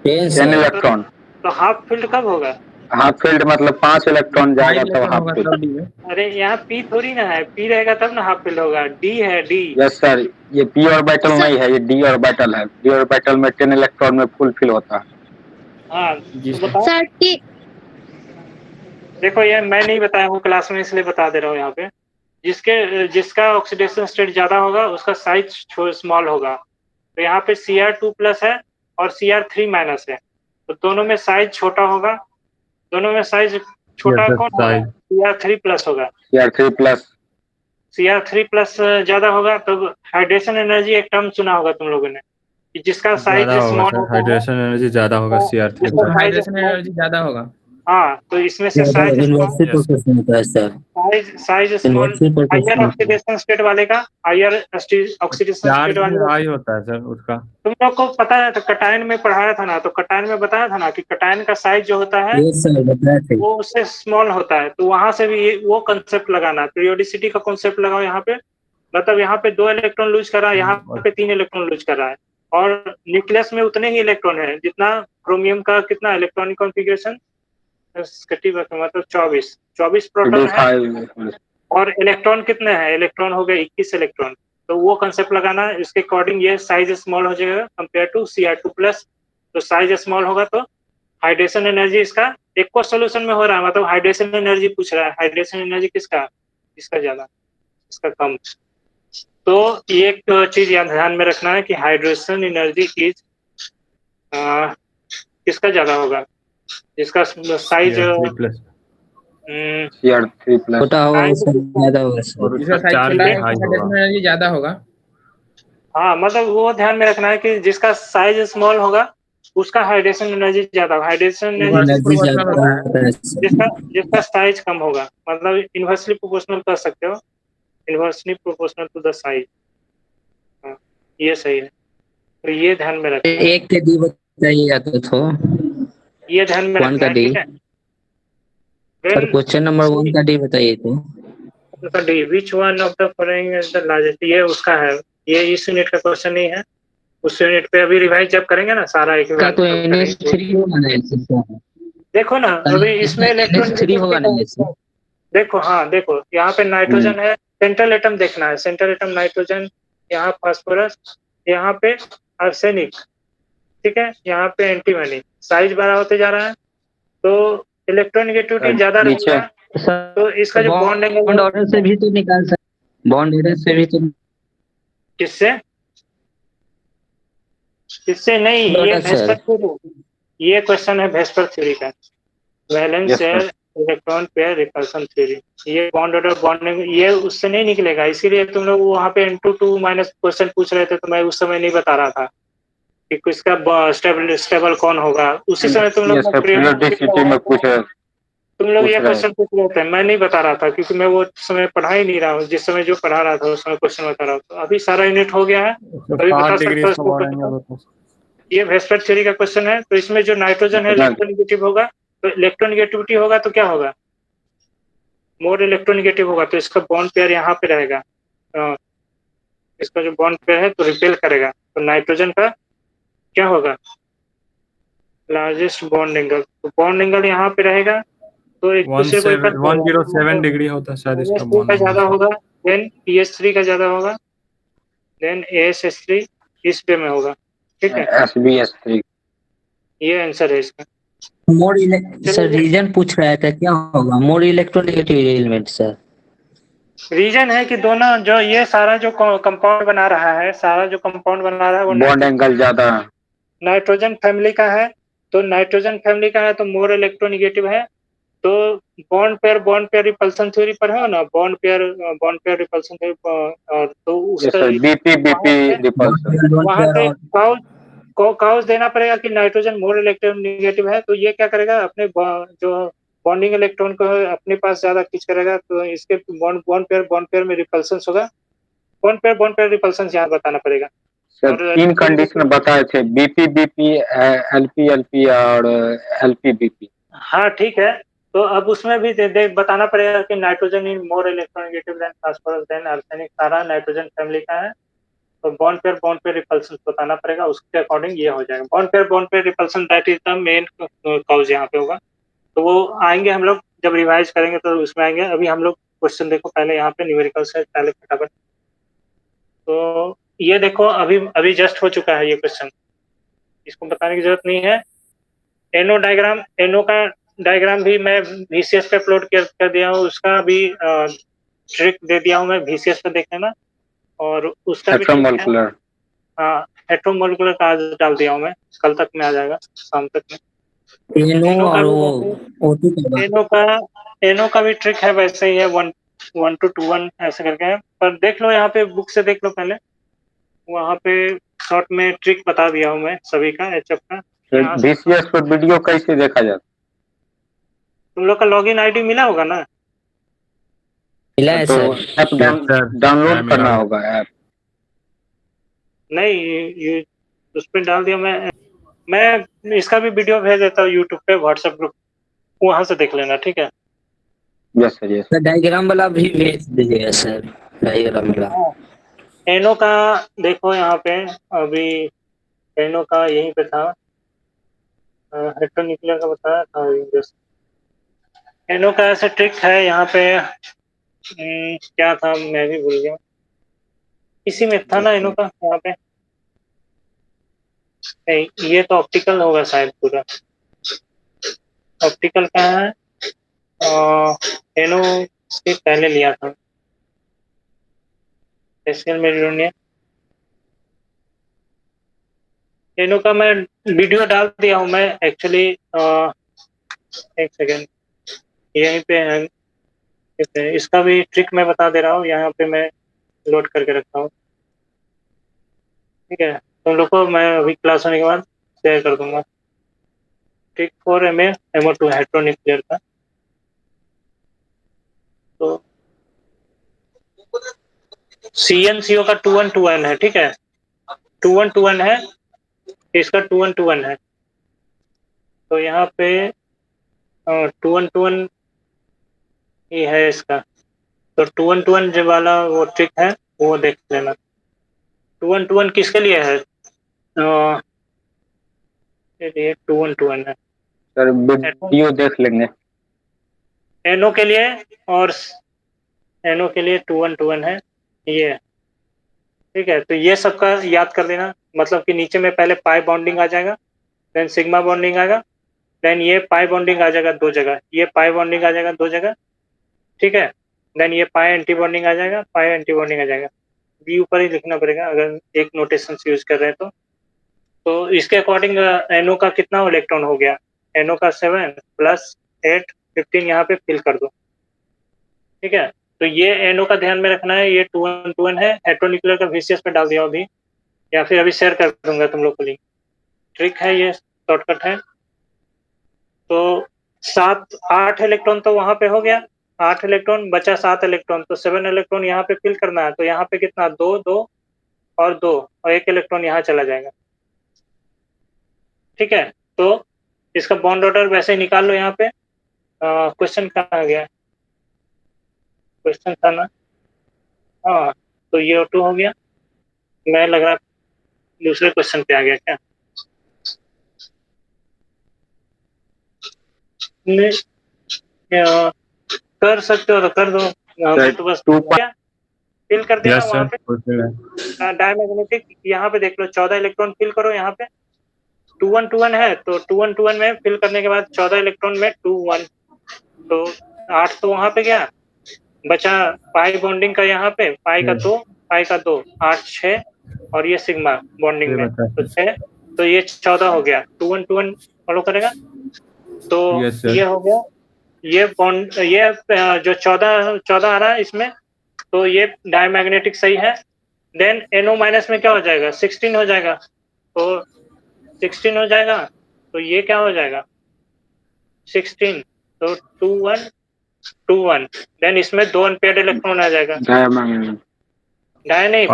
10 इलेक्ट्रॉन। तो हाफ फील्ड कब होगा? हाफ फील्ड मतलब 5 इलेक्ट्रॉन जाएगा तब हाफ फील्ड। अरे यहाँ p थोड़ी ना है, p रहेगा तब ना हाफ फील्ड होगा। d है, d। यस सर, ये p ऑर्बिटल नहीं है, ये d ऑर्बिटल है। d ऑर्बिटल में 10 इलेक्ट्रॉन में फुल फिल होता है। हाँ तो बताओ। सर देखो ये मैं नहीं बताया हूँ क्लास में, इसलिए बता दे रहा हूँ यहाँ पे। जिसका ऑक्सीडेशन स्टेट ज्यादा होगा उसका साइज स्मॉल होगा। तो यहाँ पे Cr2 प्लस है और Cr3 माइनस है, तो दोनों में साइज छोटा होगा। दोनों में साइज छोटा कौन होगा? Cr3 प्लस होगा। Cr3 प्लस ज्यादा होगा। तो हाइड्रेशन एनर्जी एक टर्म सुना होगा तुम लोगों ने, कि जिसका साइज स्मॉल होगा, हाइड्रेशन एनर्जी ज्यादा होगा Cr3 हाइड्रेशन एनर्जी ज्यादा होगा। हाँ, तो इसमें से साइज इन्वर्सिटी प्रोसेस में होता है sir. Size small higher oxidation state वाले का, हायर ऑक्सीडेशन स्टेट वाले का हाई होता है सर उसका। तुम लोग को पता है, तो कटायन में पढ़ाया था ना, तो कटायन में बताया था ना कि कटायन का साइज जो होता है वो उससे स्मॉल होता है। तो वहां से भी वो कंसेप्ट लगाना, पीरियोडिसिटी का कंसेप्ट लगाओ यहाँ पे। मतलब यहाँ पे 2 इलेक्ट्रॉन लूज कर रहा है, यहाँ पे 3 इलेक्ट्रॉन लूज कर रहा है, और न्यूक्लियस में उतने ही इलेक्ट्रॉन है जितना क्रोमियम का कितना इलेक्ट्रॉनिक कॉन्फ़िगरेशन, मतलब 24 प्रोटॉन है, और इलेक्ट्रॉन कितने हैं, इलेक्ट्रॉन हो गए 21 इलेक्ट्रॉन। तो वो कंसेप्ट लगाना, इसके अकॉर्डिंग ये साइज स्मॉल हो जाएगा कंपेयर टू Cr2+। तो साइज स्मॉल होगा तो हाइड्रेशन एनर्जी इसका एक्वा सॉल्यूशन में हो रहा है, मतलब हाइड्रेशन एनर्जी पूछ रहा है, हाइड्रेशन एनर्जी किसका, इसका ज्यादा, इसका कम। तो ये एक चीज ध्यान में रखना है कि हाइड्रेशन एनर्जी इज किसका ज्यादा होगा, जिसका साइज Cr3+ छोटा होगा उसका ज्यादा होगा सर, जिसका साइज छोटा है हाइड्रेशन एनर्जी ज्यादा होगा। हाँ, मतलब वो ध्यान में रखना है कि जिसका साइज स्मॉल होगा उसका हाइड्रेशन एनर्जी ज्यादा होगा, हाइड्रेशन एनर्जी जिसका साइज कम होगा, मतलब इनवर्सली प्रोपोर्शनल कर सकते हो, inversely proportional to the size. ये सही है, तो ये ध्यान में रखना। एक के डी बताइए या तो ये ध्यान में रखना है, ठीक है सर। क्वेश्चन नंबर 1 का डी बताइए तो। D which one of the following is the largest, ये उसका है, ये इस यूनिट का क्वेश्चन नहीं है, उस यूनिट पे अभी रिवाइज जब करेंगे ना सारा एक बार तो NH3 होगा ना, देखो ना अभी इसमें इलेक्ट्रॉन होगा ना, देखो, हाँ देखो यहाँ पे नाइट्रोजन है, सेंट्रल एटम देखना है, सेंट्रल एटम नाइट्रोजन, यहाँ फास्फोरस, यहाँ पे आर्सेनिक, ठीक है, यहाँ पे एंटीमनी, साइज बड़ा होते जा रहा है तो इलेक्ट्रोनेगेटिविटी ज्यादा रहेगा। तो इसका जो बॉन्ड ऑर्डर से भी तो निकाल सकते, बॉन्ड ऑर्डर से भी तो, किससे नहीं, ये भेस्पर थ्योरी, ये क्वेश्चन है भेस्पर थ्योरी का, valence share electron pair repulsion theory, ये बॉन्ड ऑर्डर बॉन्डिंग ये उससे नहीं निकलेगा। इसीलिए तुम लोग वहाँ पे N2 माइनस क्वेश्चन पूछ रहे थे, तो मैं उस समय नहीं बता रहा था कि किसका स्टेबल कौन होगा, उसी समय तुम लोग ये क्वेश्चन पूछ रहे थे, मैं नहीं बता रहा था क्योंकि मैं वो समय पढ़ा ही नहीं रहा हूँ, जिस समय जो पढ़ा रहा था उस समय क्वेश्चन बता रहा था। अभी सारा यूनिट हो गया है, अभी बता सकते, ये वेस्पर थ्योरी का क्वेश्चन है। तो इसमें जो नाइट्रोजन है इलेक्ट्रोनेगेटिव होगा, तो इलेक्ट्रोनेगेटिविटी होगा तो क्या होगा, मोर इलेक्ट्रोनेगेटिव होगा, तो इसका बॉन्ड पेयर यहाँ पे रहेगा, इसका जो बॉन्ड पेयर है तो रिपेल करेगा, तो नाइट्रोजन का क्या होगा, लार्जेस्ट बॉन्ड एंगल, तो बॉन्ड एंगल यहाँ पे रहेगा, तो एक दूसरे को 107 डिग्री होता है शायद इसका बॉन्ड का ज्यादा होगा, देन PH3 का ज्यादा होगा, देन ASH3 इस पे में होगा, ठीक है, SbS3, ये आंसर है इसका। मोर सर रीजन पूछ रहा था, क्या होगा more electronegative element sir? Reason है कि दोनों जो ये सारा जो कंपाउंड बना रहा है, सारा जो कंपाउंड बना रहा है वो बॉन्ड एंगल ज्यादा नाइट्रोजन फैमिली का है, तो नाइट्रोजन फैमिली का है तो मोर इलेक्ट्रोनेगेटिव है। तो बॉन्ड पेयर रिपल्सन थ्योरी पर है ना, बॉन्ड पेयर रिपल्सन थ्योरी, और तो उसका BP रिपल्सन वहां पे काउज देना पड़ेगा कि नाइट्रोजन मोर इलेक्ट्रोनेगेटिव है, तो ये क्या करेगा, अपने जो बॉन्डिंग इलेक्ट्रॉन को अपने पास ज्यादा खींच करेगा, तो इसके बॉन्ड पेयर में रिपल्सन होगा, बॉन्ड पेयर रिपल्सन यहाँ बताना पड़ेगा। सर 3 कंडीशन बताए थे, BP LP और LP-BP। हाँ ठीक है, तो अब उसमें भी बताना पड़ेगा कि nitrogen in more electronegative than phosphorus than arsenic, सारा नाइट्रोजन फैमिली का है, तो बॉन्ड पेयर रिपल्सन बताना पड़ेगा, उसके अकॉर्डिंग ये हो जाएगा। Bond pair repulsion that is the main cause यहाँ पे होगा, तो वो आएंगे हम लोग जब रिवाइज करेंगे तो उसमें आएंगे। अभी हम लोग क्वेश्चन देखो पहले यहाँ पे न्यूमेरिकल से पहले फटाफट, तो ये देखो अभी जस्ट हो चुका है ये क्वेश्चन, इसको बताने की जरूरत नहीं है। एनो का डायग्राम भी मैं VCS पे अपलोड कर दिया हूँ, उसका भी ट्रिक दे दिया हूँ मैं, VCS पे देख लेना, और उसका भी हाँ हेट्रोमोलिकुलर का आज डाल दिया हूँ मैं, कल तक में आ जाएगा, शाम तक में। एनो का भी ट्रिक है वैसे ही है, 1 to 2 ऐसे करके है, पर देख लो यहाँ पे बुक से देख लो पहले, वहाँ पे शॉर्ट में ट्रिक बता दिया हूँ मैं सभी का, HF का। VCS पर वीडियो कैसे देखा जाता? तुम लोग का लॉगिन आईडी मिला होगा ना? मिला है तो सर। ऐप डाउनलोड करना होगा ऐप। नहीं, ये उस पर डाल दिया। मैं इसका भी वीडियो भेज देता हूँ यूट्यूब पे, व्हाट्सएप ग्रुप, वहां से देख लेना, ठीक है? Yes sir yes. Sir diagram वाला भी भेज दीजिएगा सर, डायग्राम वाला। एनो का देखो यहाँ पे, अभी एनो का यहीं पे था, हेक्टोन्यूक्लियर का बताया था। एनो का ऐसा ट्रिक है यहाँ पे, क्या था मैं भी भूल गया, इसी में था ना एनो का यहाँ पे। नहीं, ये तो ऑप्टिकल होगा शायद पूरा, ऑप्टिकल का है। एनो से पहले लिया था स्पेशल मेरिडोनियन। एनो का मैं वीडियो डाल दिया हूँ मैं एक्चुअली, एक सेकेंड, यहीं पे है, इसका भी ट्रिक मैं बता दे रहा हूँ, यहाँ पे मैं लोड करके रखा हूँ, ठीक है? तुम लोग को मैं अभी क्लास होने के बाद शेयर कर दूंगा। ट्रिक 4 MO2 हेक्टोन्यूक्लियर का। तो CnCO का 2-1-2-1 है, ठीक है? 2-1-2-1 है, इसका 2-1-2-1 है। तो यहाँ पे 2-1-2-1 ये है इसका। तो 2-1-2-1 जो वाला वो ट्रिक है वो देख लेना। 2-1-2-1 किसके लिए है? ये 2-1-2-1 है सर वीडियो देख लेंगे। एनो के लिए, और एनो के लिए 2-1-2-1 है ये, ठीक है? तो ये सबका याद कर देना, मतलब कि नीचे में पहले पाई बॉन्डिंग आ जाएगा, देन सिग्मा बॉन्डिंग आएगा, देन ये पाई बॉन्डिंग आ जाएगा 2 जगह, ये पाई बॉन्डिंग आ जाएगा 2 जगह, ठीक है? देन ये पाई एंटी बॉन्डिंग आ जाएगा, पाई एंटी बॉन्डिंग आ जाएगा। बी ऊपर ही लिखना पड़ेगा अगर एक नोटेशन यूज कर रहे हैं तो इसके अकॉर्डिंग एनो का कितना इलेक्ट्रॉन हो गया? एनो का 7 + 8 15 यहाँ पे फिल कर दो, ठीक है? तो ये एनो का ध्यान में रखना है, ये 2-1-2-1 है। हेक्टोन्यूक्लियर का VCS पे डाल दिया अभी, या फिर अभी शेयर कर दूंगा तुम लोग को लिंक। ट्रिक है ये, शॉर्टकट है। तो 8 इलेक्ट्रॉन तो वहां पे हो गया, 8 इलेक्ट्रॉन बचा, 7 इलेक्ट्रॉन, तो 7 इलेक्ट्रॉन यहाँ पे फिल करना है। तो यहाँ पे कितना, 2 2 और 2, और 1 इलेक्ट्रॉन यहाँ चला जाएगा, ठीक है? तो इसका बॉन्ड ऑर्डर वैसे ही निकाल लो। यहाँ पे क्वेश्चन कहाँ गया? क्वेश्चन था ना, हाँ। तो ये O2 हो गया, मैं लगा दूसरे क्वेश्चन पे आ गया क्या? नहीं, कर सकते हो तो कर दो, तो बस फिल कर देना वहाँ पे डायमैग्नेटिक। यहाँ पे देख लो 14 इलेक्ट्रॉन फिल करो। यहाँ पे 2-1-2-1 है, तो 2-1-2-1 में फिल करने के बाद 14 इलेक्ट्रॉन में 2-1, तो 8 तो वहां पे गया, बचा पाई बॉन्डिंग का, यहाँ पे पाई का 2, पाई का 2, 8 6, और ये सिग्मा बॉन्डिंग में तो 6, तो ये 14 हो गया। 2-1-2-1 फॉलो करेगा, तो ये हो गया। ये बॉन्ड, ये जो 14 आ रहा है इसमें, तो ये डायमैग्नेटिक सही है। देन NO माइनस में क्या हो जाएगा? 16 हो जाएगा, तो 16 हो जाएगा, तो ये क्या हो जाएगा? 16, तो 2-1-2-1। देन इसमें 2 अनपेयर्ड इलेक्ट्रॉन आ जाएगा, डाय नहीं,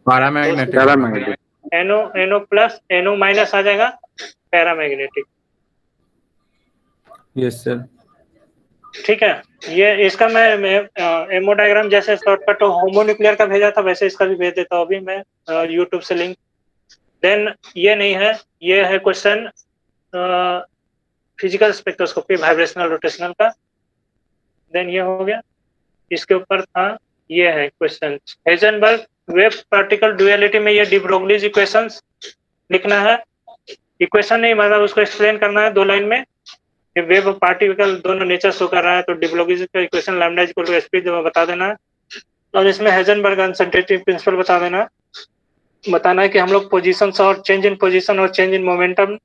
paramagnetic. NO plus NO minus आ जाएगा, पैरामैग्नेटिक। यस सर, ठीक है? ये इसका मैं एमओ डायग्राम जैसे शॉर्टकट होमोन्यूक्लियर का भेजा था, वैसे इसका भी भेज देता हूँ अभी मैं यूट्यूब से लिंक। देन ये नहीं है, ये है question physical spectroscopy vibrational rotational का। देन ये हो गया, इसके ऊपर था, ये है question Heisenberg wave particle duality में ये डी ब्रोगलीज इक्वेशंस लिखना है। इक्वेशन नहीं, मतलब उसको एक्सप्लेन करना है 2 लाइन में। वेव पार्टिकल दोनों नेचर शो कर रहा है, तो डी ब्रोगलीज का equation lambda equal to sp बता देना है, और इसमें हेजनबर्ग अनसर्टेनिटी प्रिंसिपल बता देना, बताना है कि हम लोग पोजीशन और चेंज इन पोजीशन और चेंज इन मोमेंटम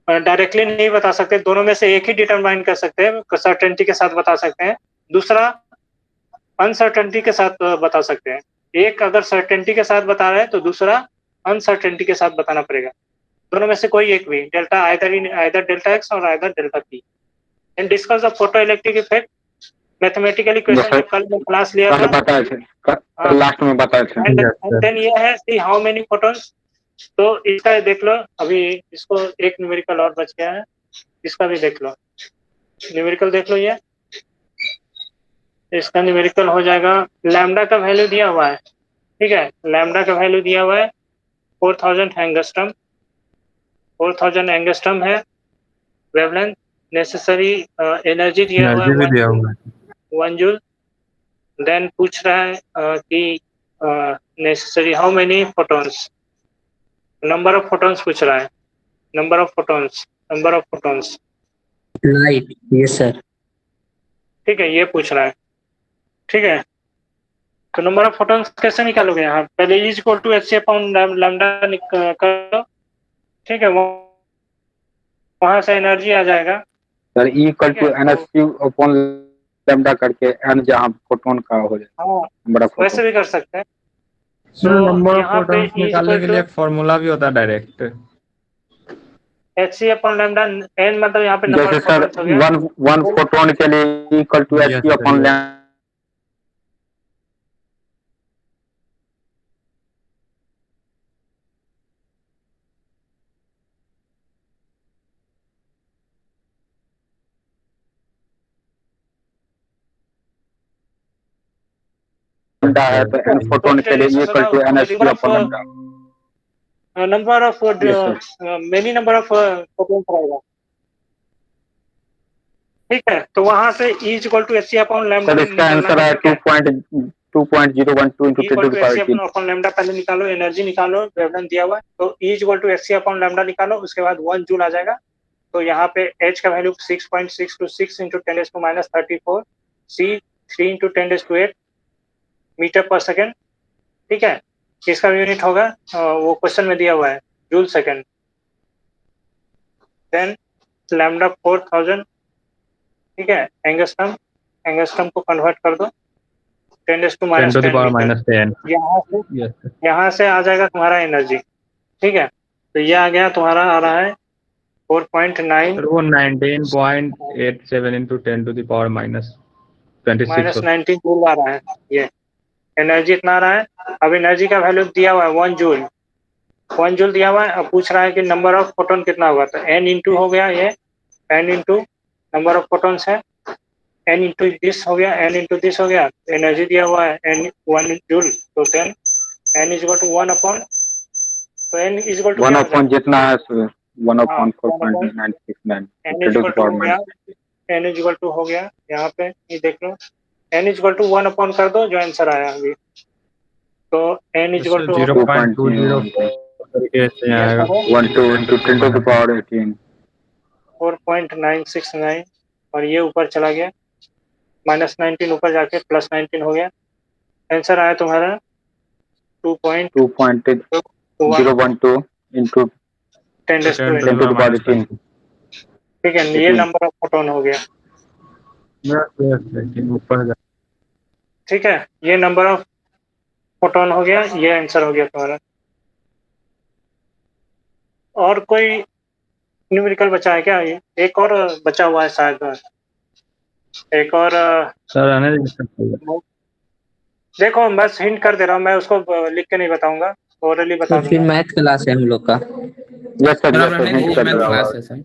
डायरेक्टली नहीं बता सकते, दोनों में से एक ही डिटरमाइन कर सकते हैं, सर्टेनिटी के साथ बता सकते हैं, दूसरा अनसर्टेनिटी के साथ बता सकते हैं। एक अगर सर्टेनिटी के साथ बता रहे हैं तो दूसरा अनसर्टेनिटी के साथ बताना पड़ेगा, दोनों में से कोई एक भी, डेल्टा आइदर डेल्टा x और either delta p। And discuss the photo electric effect mathematical equation जो कल में क्लास लिया था बताया थे लास्ट में बताया थे। एंड देन ये है सी हाउ मेनी फोटोन्स। तो इसका देख लो, अभी इसको एक न्यूमेरिकल और बच गया है, इसका भी देख लो। न्यूमेरिकल देख लो, ये इसका न्यूमेरिकल हो जाएगा, लैम्डा का वैल्यू दिया हुआ है, ठीक है, लैम्डा का वैल्यू दिया हुआ है 4000 एंगस्ट्रम, 4000 एंगस्ट्रम है वेवलेंथ। नेसेसरी एनर्जी दिया हुआ है 1 जूल। देन पूछ रहा है कि necessary how many photons, number of photons पूछ रहा है, number of photons light. Yes sir. ठीक है, ये पूछ रहा है, ठीक है। तो नंबर ऑफ फोटॉन्स कैसे निकालोगे यहाँ, पहले is equal to H upon lambda करो, ठीक है, वहां से एनर्जी आ जाएगा sir E equal to NSQ upon lambda करके एन जहां फोटोन का हो जाए। हाँ, वैसे भी कर सकते हैं। नंबर ऑफ फोटॉन्स निकालने के लिए एक फॉर्मूला भी होता है direct, H upon lambda N, मतलब यहाँ पे जैसे सर वन फोटोन के लिए equal to H upon lambda. है तो एन फोटोन के लिए equal to NSQ upon lambda. Number of many number of photons रहेगा, ठीक है। तो वहां से E equal to H upon lambda, sir इसका आंसर है 2.012 into 10 to the power 18 upon lambda पहले निकालो, एनर्जी निकालो, वेवलेंथ दिया हुआ है, तो E equal to H upon lambda निकालो, उसके बाद 1 जूल आ जाएगा। तो यहाँ पे H का value 6.626 into 10⁻34, C 3 into 10⁸ metre per second, ठीक है। इसका यूनिट होगा वो क्वेश्चन में दिया हुआ है, जूल सेकेंड। देन लैम्डा 4000, ठीक है, एंगस्ट्रम को कन्वर्ट कर दो 10⁻10। यहाँ से आ जाएगा तुम्हारा एनर्जी, ठीक है। तो ये आ गया तुम्हारा, आ रहा है 4.9, वो 19.87 into 10⁻26 -19 जूल आ रहा है। ये एनर्जी इतना आ रहा है। अब एनर्जी का वैल्यू दिया हुआ है 1 जूल दिया हुआ है। अब पूछ रहा है कि नंबर ऑफ फोटोन कितना होगा, तो n इंटू हो गया, ये n into number of photons है, n इंटू दिस हो गया, n इंटू दिस हो गया। एनर्जी दिया हुआ है n 1 जूल, तो 10 n is equal to 1 upon, तो n is equal to 1 upon जितना है 1 upon 4.969 n is equal to हो गया यहाँ पे, ये देख लो, n is equal to 1 upon कर दो, जो आंसर आया अभी, तो n इज इक्वल टू 0.20 करके ऐसे आएगा 12 into 10 to the power 18 4.969, और ये ऊपर चला गया, -19 ऊपर जाके +19 हो गया। आंसर आया तुम्हारा 2.012 into 10 to the power 18, ठीक है। ये नंबर ऑफ फोटोन हो गया, ऊपर, ठीक है, ये नंबर ऑफ फोटोन हो गया, ये आंसर हो गया तुम्हारा। और कोई न्यूमेरिकल बचा है क्या? ये एक और बचा हुआ है शायद, एक और सर देखो बस हिंट कर दे रहा हूँ मैं, उसको लिख के नहीं बताऊंगा, ओरली बता दूंगा। फिर मैथ क्लास है हम लोग का। यस सर, मैथ क्लास है सर।